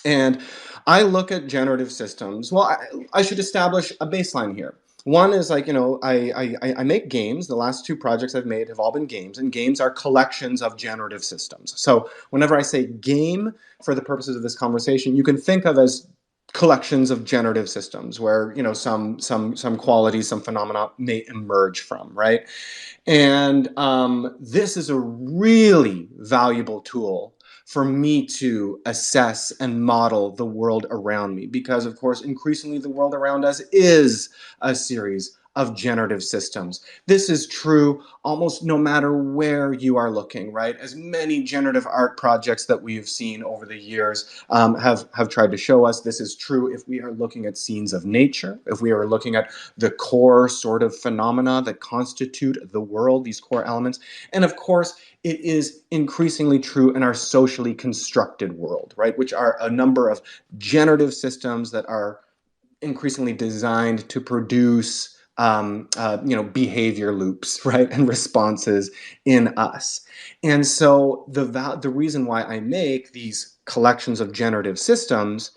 And I look at generative systems. Well, I should establish a baseline here. One is, like, you know, I make games. The last two projects I've made have all been games, and games are collections of generative systems. So whenever I say game, for the purposes of this conversation, you can think of as collections of generative systems where, you know, some qualities, some phenomena may emerge from, right? And this is a really valuable tool for me to assess and model the world around me, because, of course, increasingly the world around us is a series of generative systems. This is true almost no matter where you are looking, right? As many generative art projects that we've seen over the years have tried to show us, this is true if we are looking at scenes of nature, if we are looking at the core sort of phenomena that constitute the world, these core elements. And of course, it is increasingly true in our socially constructed world, right? Which are a number of generative systems that are increasingly designed to produce you know, behavior loops, right, and responses in us. And so the reason why I make these collections of generative systems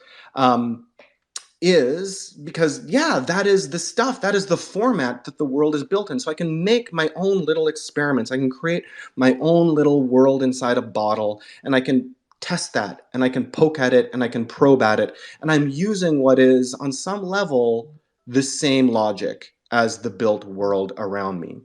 is because, yeah, that is the stuff, that is the format that the world is built in. So I can make my own little experiments. I can create my own little world inside a bottle, and I can test that, and I can poke at it, and I can probe at it. And I'm using what is, on some level, the same logic as the built world around me.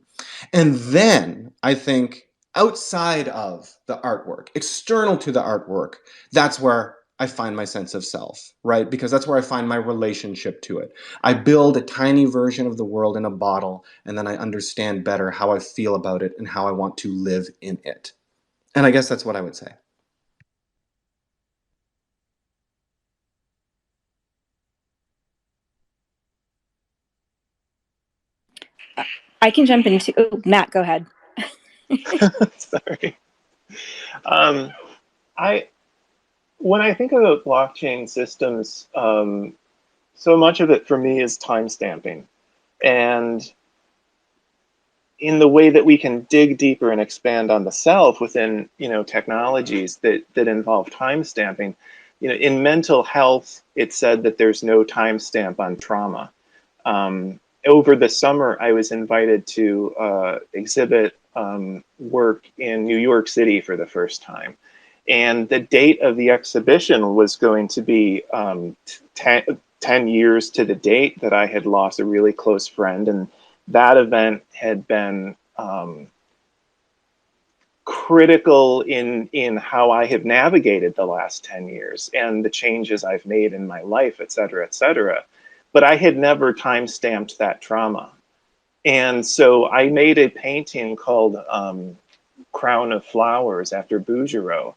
And then I think, outside of the artwork, external to the artwork, that's where I find my sense of self, right? Because that's where I find my relationship to it. I build a tiny version of the world in a bottle, and then I understand better how I feel about it and how I want to live in it. And I guess that's what I would say. I can jump into, oh, Matt, go ahead. Sorry. Um, when I think about blockchain systems, so much of it for me is timestamping. And in the way that we can dig deeper and expand on the self within, you know, technologies that involve timestamping, you know, in mental health, it's said that there's no timestamp on trauma. Over the summer, I was invited to exhibit work in New York City for the first time. And the date of the exhibition was going to be 10 years to the date that I had lost a really close friend. And that event had been critical in how I have navigated the last 10 years and the changes I've made in my life, et cetera, et cetera. But I had never time-stamped that trauma. And so I made a painting called Crown of Flowers after Bouguereau,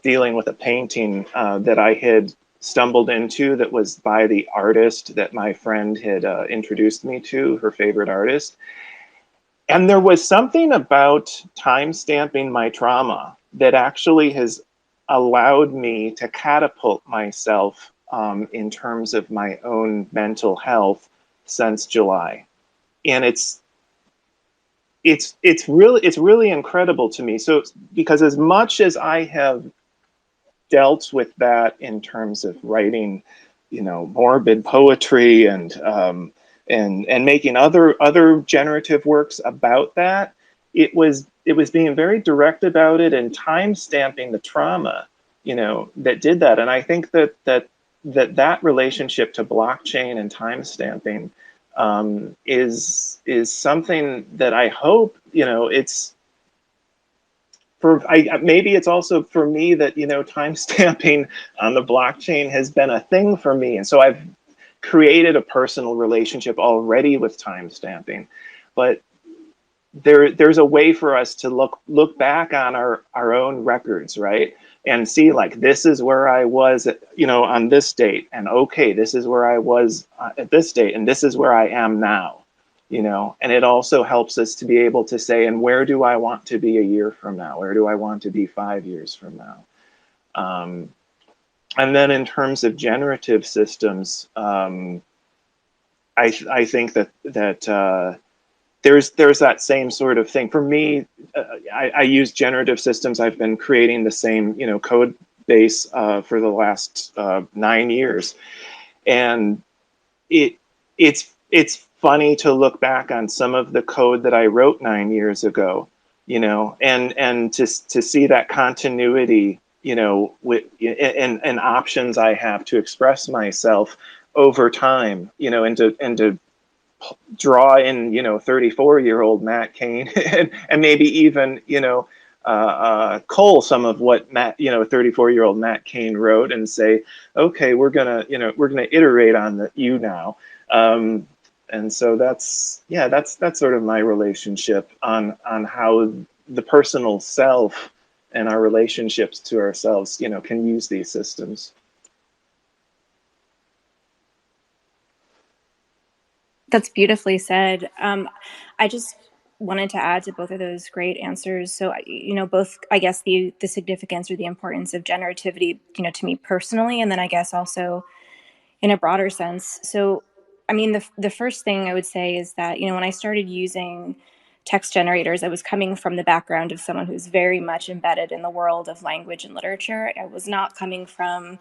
dealing with a painting that I had stumbled into that was by the artist that my friend had introduced me to, her favorite artist. And there was something about time stamping my trauma that actually has allowed me to catapult myself in terms of my own mental health since July. And it's really incredible to me. So because as much as I have dealt with that in terms of writing, you know, morbid poetry and making other generative works about that, it was being very direct about it and time stamping the trauma, you know, that did that. And I think that relationship to blockchain and time stamping is something that I hope, you know, it's maybe it's also for me that, you know, time stamping on the blockchain has been a thing for me. And so I've created a personal relationship already with timestamping, but there's a way for us to look back on our own records, right? And see, like, this is where I was at, on this date, and okay, this is where I was at this date, and this is where I am now, and it also helps us to be able to say, and where do I want to be a year from now? Where do I want to be 5 years from now? And then in terms of generative systems, I think that there's that same sort of thing. For me, I use generative systems. I've been creating the same code base for the last 9 years, and it's funny to look back on some of the code that I wrote 9 years ago, and to see that continuity, with and options I have to express myself over time, and to draw in 34-year-old Matt Kane and maybe even cull some of what 34-year-old Matt Kane wrote and say, okay, we're gonna iterate on the you now. And so that's sort of my relationship on how the personal self and our relationships to ourselves can use these systems. That's beautifully said. I just wanted to add to both of those great answers. So, both, I guess, the significance or the importance of generativity, to me personally, and then I guess also in a broader sense. So, I mean, the first thing I would say is that, when I started using text generators, I was coming from the background of someone who's very much embedded in the world of language and literature. I was not coming from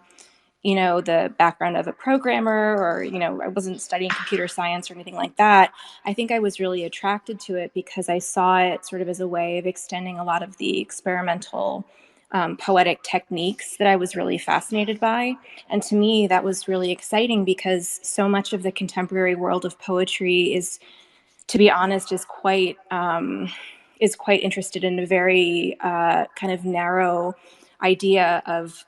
the background of a programmer, or, I wasn't studying computer science or anything like that. I think I was really attracted to it because I saw it sort of as a way of extending a lot of the experimental poetic techniques that I was really fascinated by. And to me, that was really exciting because so much of the contemporary world of poetry to be honest, is quite interested in a very kind of narrow idea of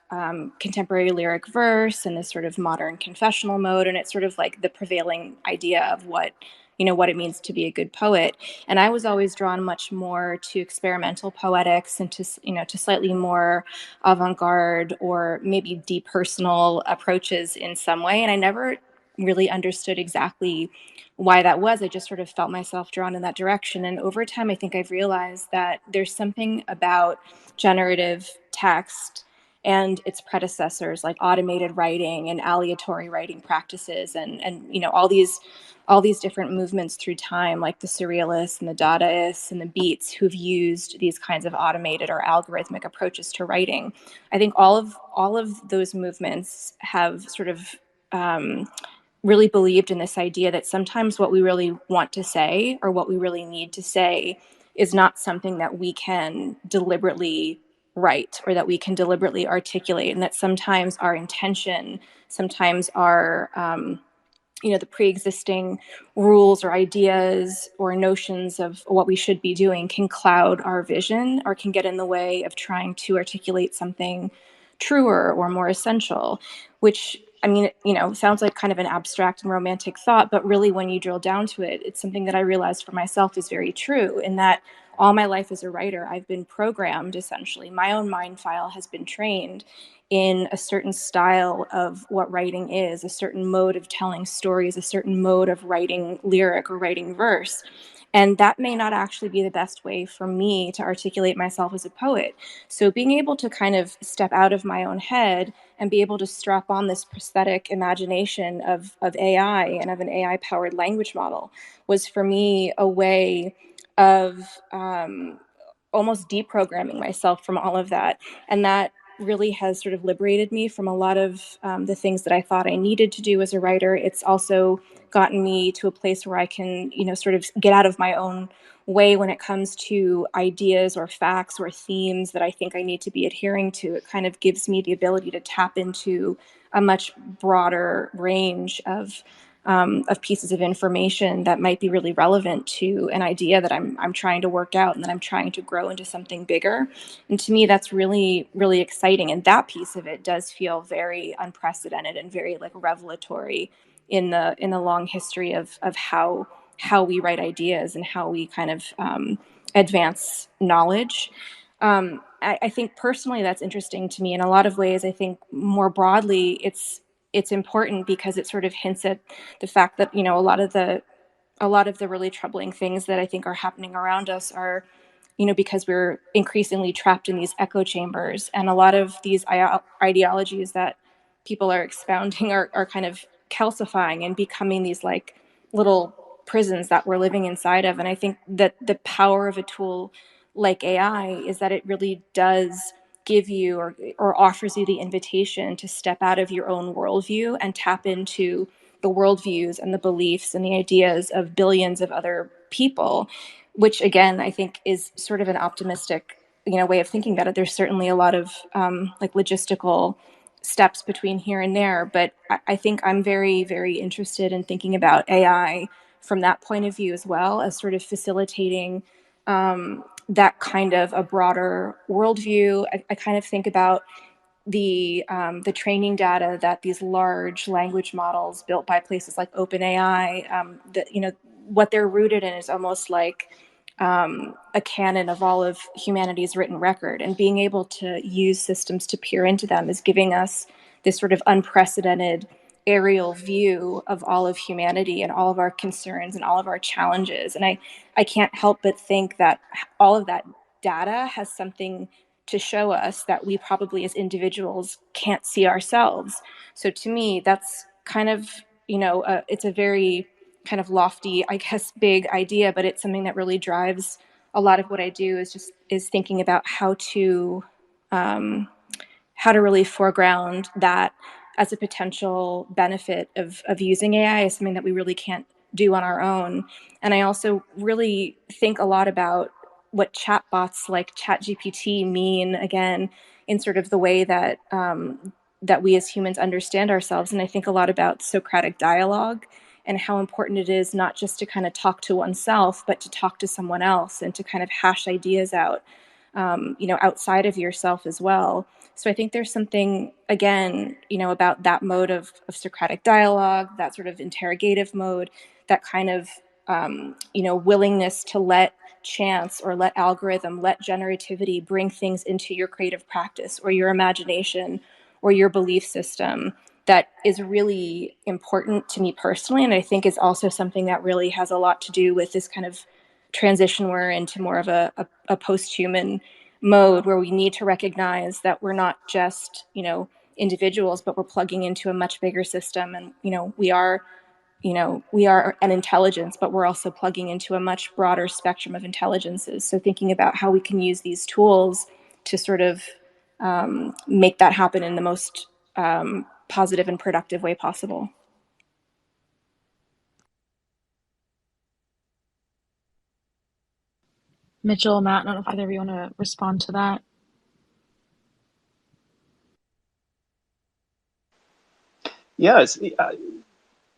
contemporary lyric verse and this sort of modern confessional mode, and it's sort of like the prevailing idea of what it means to be a good poet. And I was always drawn much more to experimental poetics and to slightly more avant-garde or maybe depersonal approaches in some way, and I never really understood exactly why that was. I just sort of felt myself drawn in that direction. And over time, I think I've realized that there's something about generative text and its predecessors, like automated writing and aleatory writing practices, and all these different movements through time, like the surrealists and the dadaists and the beats, who've used these kinds of automated or algorithmic approaches to writing. I think all of those movements have sort of really believed in this idea that sometimes what we really want to say or what we really need to say is not something that we can deliberately write or that we can deliberately articulate, and that sometimes our intention, sometimes our the pre-existing rules or ideas or notions of what we should be doing can cloud our vision or can get in the way of trying to articulate something truer or more essential, which, I mean, sounds like kind of an abstract and romantic thought, but really when you drill down to it, it's something that I realized for myself is very true, in that all my life as a writer, I've been programmed, essentially. My own mind file has been trained in a certain style of what writing is, a certain mode of telling stories, a certain mode of writing lyric or writing verse. And that may not actually be the best way for me to articulate myself as a poet. So being able to kind of step out of my own head and be able to strap on this prosthetic imagination of AI and of an AI-powered language model was for me a way of almost deprogramming myself from all of that. And that really has sort of liberated me from a lot of the things that I thought I needed to do as a writer. It's also gotten me to a place where I can, sort of get out of my own way when it comes to ideas or facts or themes that I think I need to be adhering to. It kind of gives me the ability to tap into a much broader range of pieces of information that might be really relevant to an idea that I'm trying to work out and that I'm trying to grow into something bigger. And to me, that's really, really exciting. And that piece of it does feel very unprecedented and very like revelatory in the long history of how we write ideas and how we kind of advance knowledge. I think personally that's interesting to me in a lot of ways. I think more broadly it's important because it sort of hints at the fact that, you know, a lot of the really troubling things that I think are happening around us are, you know, because we're increasingly trapped in these echo chambers. And a lot of these ideologies that people are expounding are kind of calcifying and becoming these like little prisons that we're living inside of. And I think that the power of a tool like AI is that it really does give you or offers you the invitation to step out of your own worldview and tap into the worldviews and the beliefs and the ideas of billions of other people, which again I think is sort of an optimistic, you know, way of thinking about it. There's certainly a lot of like logistical steps between here and there, but I think I'm very, very interested in thinking about AI from that point of view as well, as sort of facilitating that kind of a broader worldview. I kind of think about the training data that these large language models built by places like OpenAI, that, you know, what they're rooted in is almost like a canon of all of humanity's written record, and being able to use systems to peer into them is giving us this sort of unprecedented aerial view of all of humanity and all of our concerns and all of our challenges. And I can't help but think that all of that data has something to show us that we probably as individuals can't see ourselves. So to me, that's kind of, you know, it's a very kind of lofty, I guess, big idea, but it's something that really drives a lot of what I do is thinking about how to really foreground that as a potential benefit of using AI is something that we really can't do on our own. And I also really think a lot about what chatbots like ChatGPT mean, again, in sort of the way that that we as humans understand ourselves. And I think a lot about Socratic dialogue and how important it is not just to kind of talk to oneself, but to talk to someone else and to kind of hash ideas out, you know, outside of yourself as well. So I think there's something, again, you know, about that mode of Socratic dialogue, that sort of interrogative mode, that kind of, you know, willingness to let chance or let algorithm, let generativity bring things into your creative practice or your imagination or your belief system, that is really important to me personally. And I think is also something that really has a lot to do with this kind of transition we're into more of a post-human mode, where we need to recognize that we're not just, you know, individuals, but we're plugging into a much bigger system. And, you know, we are an intelligence, but we're also plugging into a much broader spectrum of intelligences. So thinking about how we can use these tools to sort of make that happen in the most positive and productive way possible. Mitchell, Matt, I don't know if either of you want to respond to that. Yes,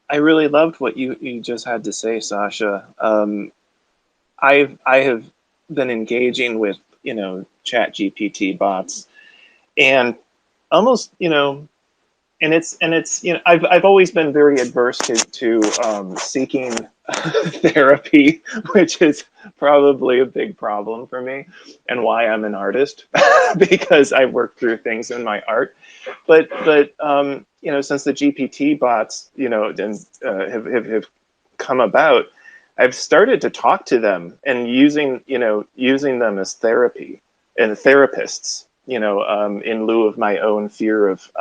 I really loved what you just had to say, Sasha. I have been engaging with, you know, Chat GPT bots, and almost, you know, and it's you know, I've always been very adverse to seeking therapy, which is probably a big problem for me, and why I'm an artist because I work through things in my art. But you know, since the GPT bots, you know, and have come about, I've started to talk to them and using them as therapy and therapists, you know, in lieu of my own fear of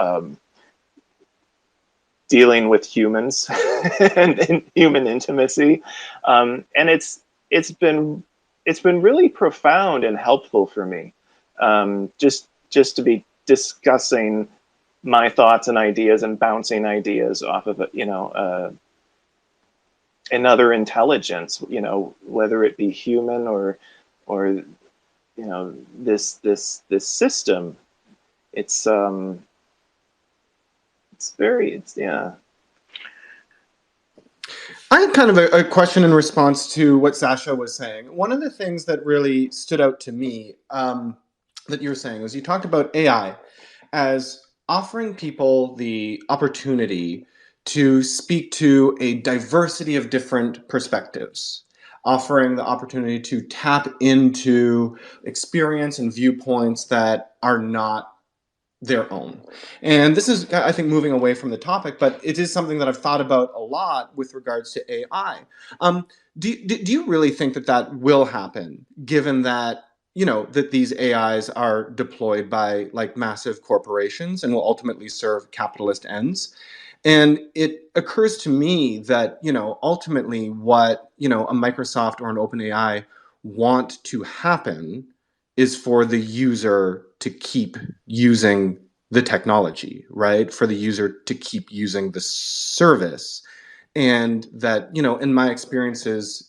dealing with humans and human intimacy, and it's been really profound and helpful for me, just to be discussing my thoughts and ideas and bouncing ideas off of, you know, another intelligence, you know, whether it be human or you know, this system. It's yeah. I had kind of a question in response to what Sasha was saying. One of the things that really stood out to me that you were saying was you talked about AI as offering people the opportunity to speak to a diversity of different perspectives, offering the opportunity to tap into experience and viewpoints that are not their own. And this is, I think, moving away from the topic, but it is something that I've thought about a lot with regards to AI. Do you really think that that will happen, given that, you know, that these AIs are deployed by like massive corporations and will ultimately serve capitalist ends? And it occurs to me that, you know, ultimately what, you know, a Microsoft or an OpenAI want to happen is for the user to keep using the technology, right? For the user to keep using the service. And that, you know, in my experiences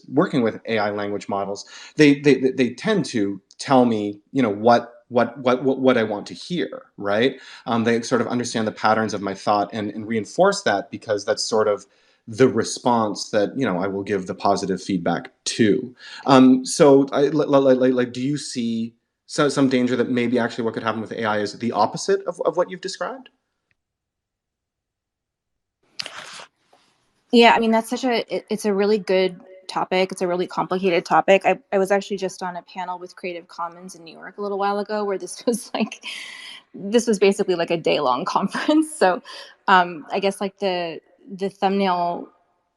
working with AI language models, they tend to tell me, you know, what I want to hear, right? They sort of understand the patterns of my thought and reinforce that, because that's sort of the response that, you know, I will give the positive feedback to. So, do you see some danger that maybe actually what could happen with AI is the opposite of what you've described? Yeah, I mean, it's a really good topic. It's a really complicated topic. I was actually just on a panel with Creative Commons in New York a little while ago where this was basically like a day-long conference. So I guess like the thumbnail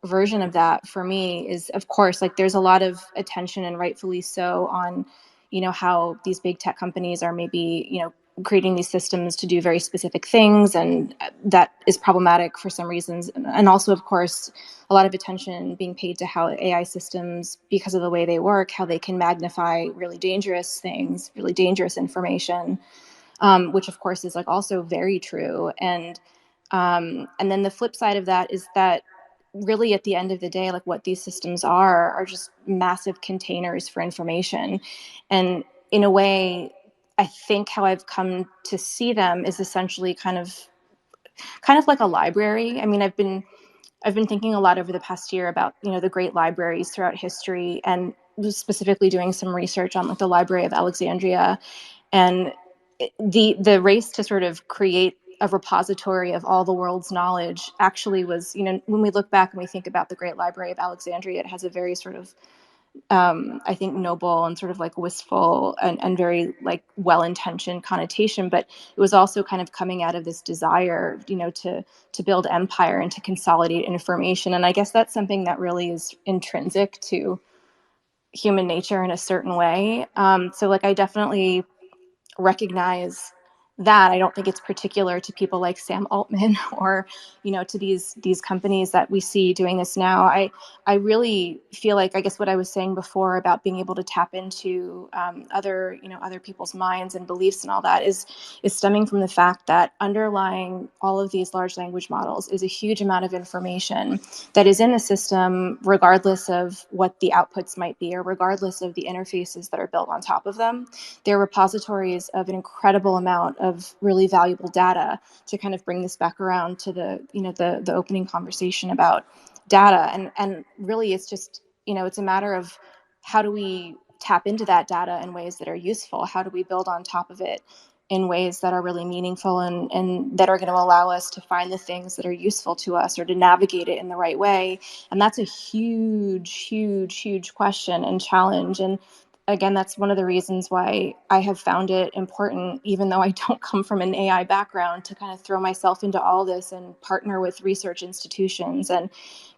version of that for me is, of course, like there's a lot of attention, and rightfully so, on, you know, how these big tech companies are maybe, you know, creating these systems to do very specific things, and that is problematic for some reasons. And also, of course, a lot of attention being paid to how AI systems, because of the way they work, how they can magnify really dangerous things, really dangerous information, which of course is like also very true. And then the flip side of that is that really at the end of the day, like what these systems are just massive containers for information. And in a way, I think how I've come to see them is essentially kind of like a library. I mean, I've been thinking a lot over the past year about, you know, the great libraries throughout history, and specifically doing some research on like the Library of Alexandria. And the race to sort of create a repository of all the world's knowledge actually was, you know, when we look back and we think about the Great Library of Alexandria, it has a very sort of I think noble and sort of like wistful and very like well-intentioned connotation, but it was also kind of coming out of this desire, you know, to build empire and to consolidate information. And I guess that's something that really is intrinsic to human nature in a certain way. So like I definitely recognize that. I don't think it's particular to people like Sam Altman or, you know, to these companies that we see doing this now. I really feel like, I guess what I was saying before about being able to tap into other, you know, other people's minds and beliefs and all that is stemming from the fact that underlying all of these large language models is a huge amount of information that is in the system, regardless of what the outputs might be, or regardless of the interfaces that are built on top of them. They're repositories of an incredible amount of really valuable data, to kind of bring this back around to the, you know, the opening conversation about data. And really it's just, you know, it's a matter of how do we tap into that data in ways that are useful? How do we build on top of it in ways that are really meaningful, and that are going to allow us to find the things that are useful to us, or to navigate it in the right way? And that's a huge question and challenge. And again, that's one of the reasons why I have found it important, even though I don't come from an AI background, to kind of throw myself into all this and partner with research institutions and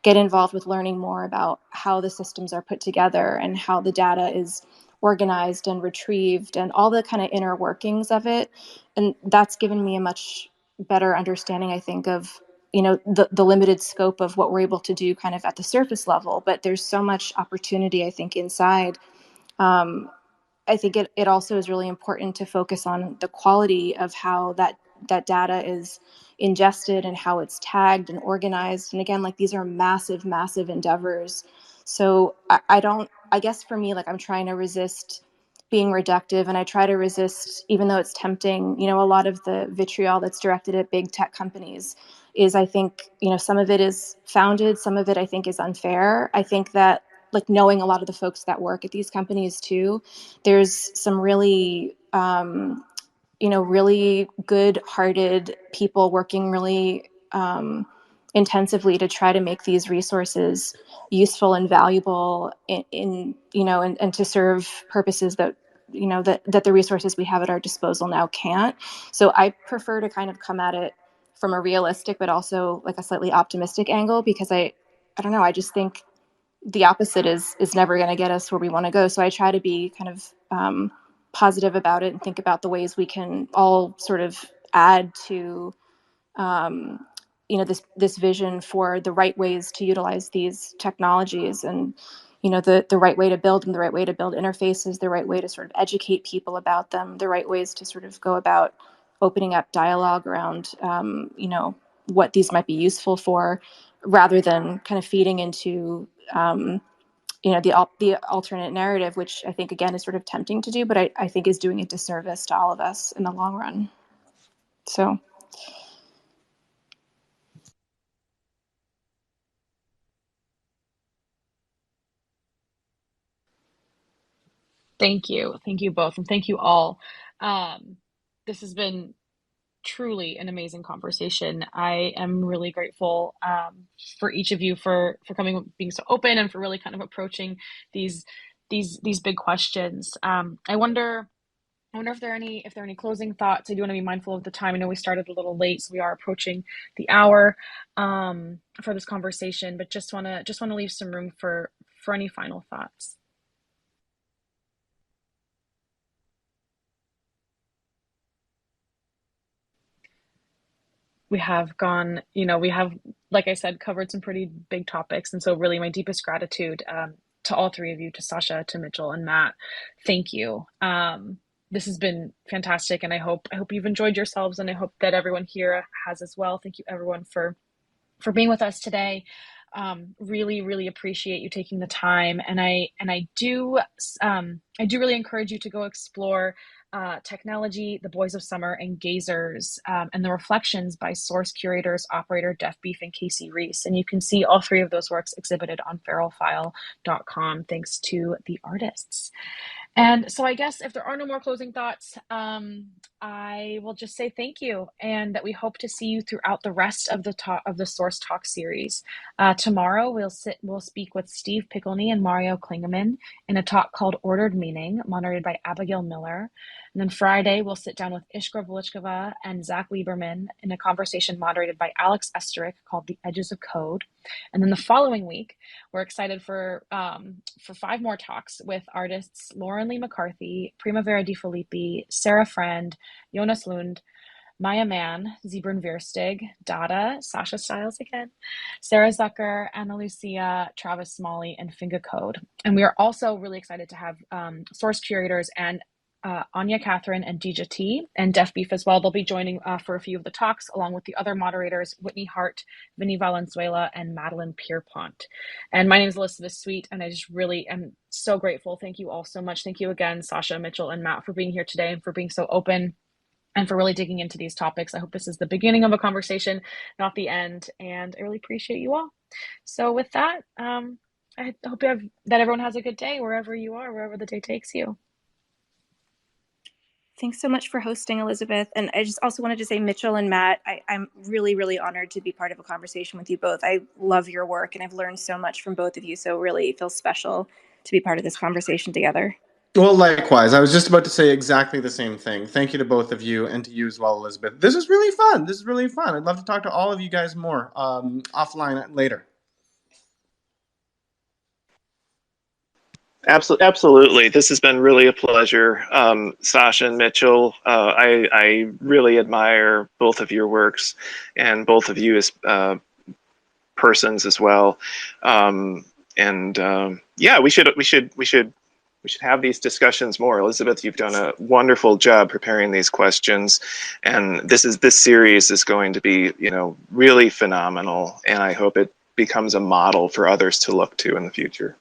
get involved with learning more about how the systems are put together and how the data is organized and retrieved and all the kind of inner workings of it. And that's given me a much better understanding, I think, of, you know, the limited scope of what we're able to do kind of at the surface level. But there's so much opportunity, I think, inside. I think it also is really important to focus on the quality of how that data is ingested and how it's tagged and organized. And again, like these are massive endeavors. So I guess for me, like I'm trying to resist being reductive, and I try to resist, even though it's tempting, you know, a lot of the vitriol that's directed at big tech companies is, I think, you know, some of it is founded, some of it I think is unfair. I think that, like, knowing a lot of the folks that work at these companies too, there's some really you know, really good-hearted people working really intensively to try to make these resources useful and valuable in and to serve purposes that that the resources we have at our disposal now can't. So I prefer to kind of come at it from a realistic but also like a slightly optimistic angle, because I don't know, I just think the opposite is never going to get us where we want to go. So I try to be kind of positive about it and think about the ways we can all sort of add to this vision for the right ways to utilize these technologies, and the right way to build them, the right way to build interfaces, the right way to sort of educate people about them, the right ways to sort of go about opening up dialogue around what these might be useful for, rather than kind of feeding into the alternate narrative, which I think again is sort of tempting to do, but I think is doing a disservice to all of us in the long run. So Thank you. Thank you both. And thank you all. This has been truly an amazing conversation. I am really grateful for each of you for coming, being so open, and for really kind of approaching these these big questions. I wonder if there are any closing thoughts. I do want to be mindful of the time. I know we started a little late, so we are approaching the hour for this conversation, but just want to leave some room for any final thoughts. We have gone, we have, like I said, covered some pretty big topics. And so really my deepest gratitude to all three of you, to Sasha, to Mitchell, and Matt. Thank you. This has been fantastic, and I hope you've enjoyed yourselves, and I hope that everyone here has as well. Thank you everyone for being with us today. Really, really appreciate you taking the time, and I do really encourage you to go explore Technelegy, The Boys of Summer, and Gazers, and the Reflections by Source Curators, Operator, Deaf Beef, and Casey Reas. And you can see all three of those works exhibited on feralfile.com, thanks to the artists. And so I guess if there are no more closing thoughts, I will just say thank you, and that we hope to see you throughout the rest of the Source Talk series. Tomorrow we'll speak with Steve Pickelney and Mario Klingemann in a talk called Ordered Meaning, moderated by Abigail Miller. And then Friday we'll sit down with Ishka Velichkova and Zach Lieberman in a conversation moderated by Alex Esterick called The Edges of Code. And then the following week, we're excited for 5 more talks with artists Lauren Lee McCarthy, Primavera Di Filippi, Sarah Friend, Jonas Lund, Maya Mann, Zebrin Verstig, Dada, Sasha Stiles again, Sarah Zucker, Ana Lucia, Travis Smalley, and Finga Code. And we are also really excited to have Source Curators and Anya Catherine and Dija T and Deaf Beef as well. They'll be joining for a few of the talks, along with the other moderators, Whitney Hart, Vinny Valenzuela, and Madeline Pierpont. And my name is Elisabeth Sweet, and I just really am so grateful. Thank you all so much. Thank you again, Sasha, Mitchell, and Matt, for being here today and for being so open and for really digging into these topics. I hope this is the beginning of a conversation, not the end, and I really appreciate you all. So with that, I hope that everyone has a good day wherever you are, wherever the day takes you. thanks so much for hosting, Elisabeth. And I just also wanted to say, Mitchell and Matt, I'm really, really honored to be part of a conversation with you both. I love your work, and I've learned so much from both of you. So really it feels special to be part of this conversation together. Well, likewise. I was just about to say exactly the same thing. Thank you to both of you, and to you as well, Elisabeth. This is really fun. This is really fun. I'd love to talk to all of you guys more offline later. Absolutely. This has been really a pleasure. Sasha and Mitchell, I really admire both of your works, and both of you as persons as well. Yeah, we should have these discussions more. Elisabeth, you've done a wonderful job preparing these questions, and this series is going to be, really phenomenal, and I hope it becomes a model for others to look to in the future.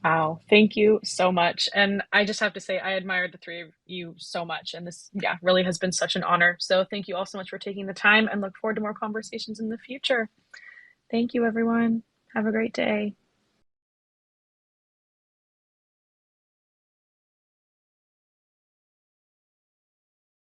Wow, thank you so much. And I just have to say, I admired the three of you so much. And this, really has been such an honor. So thank you all so much for taking the time, and look forward to more conversations in the future. Thank you, everyone. Have a great day.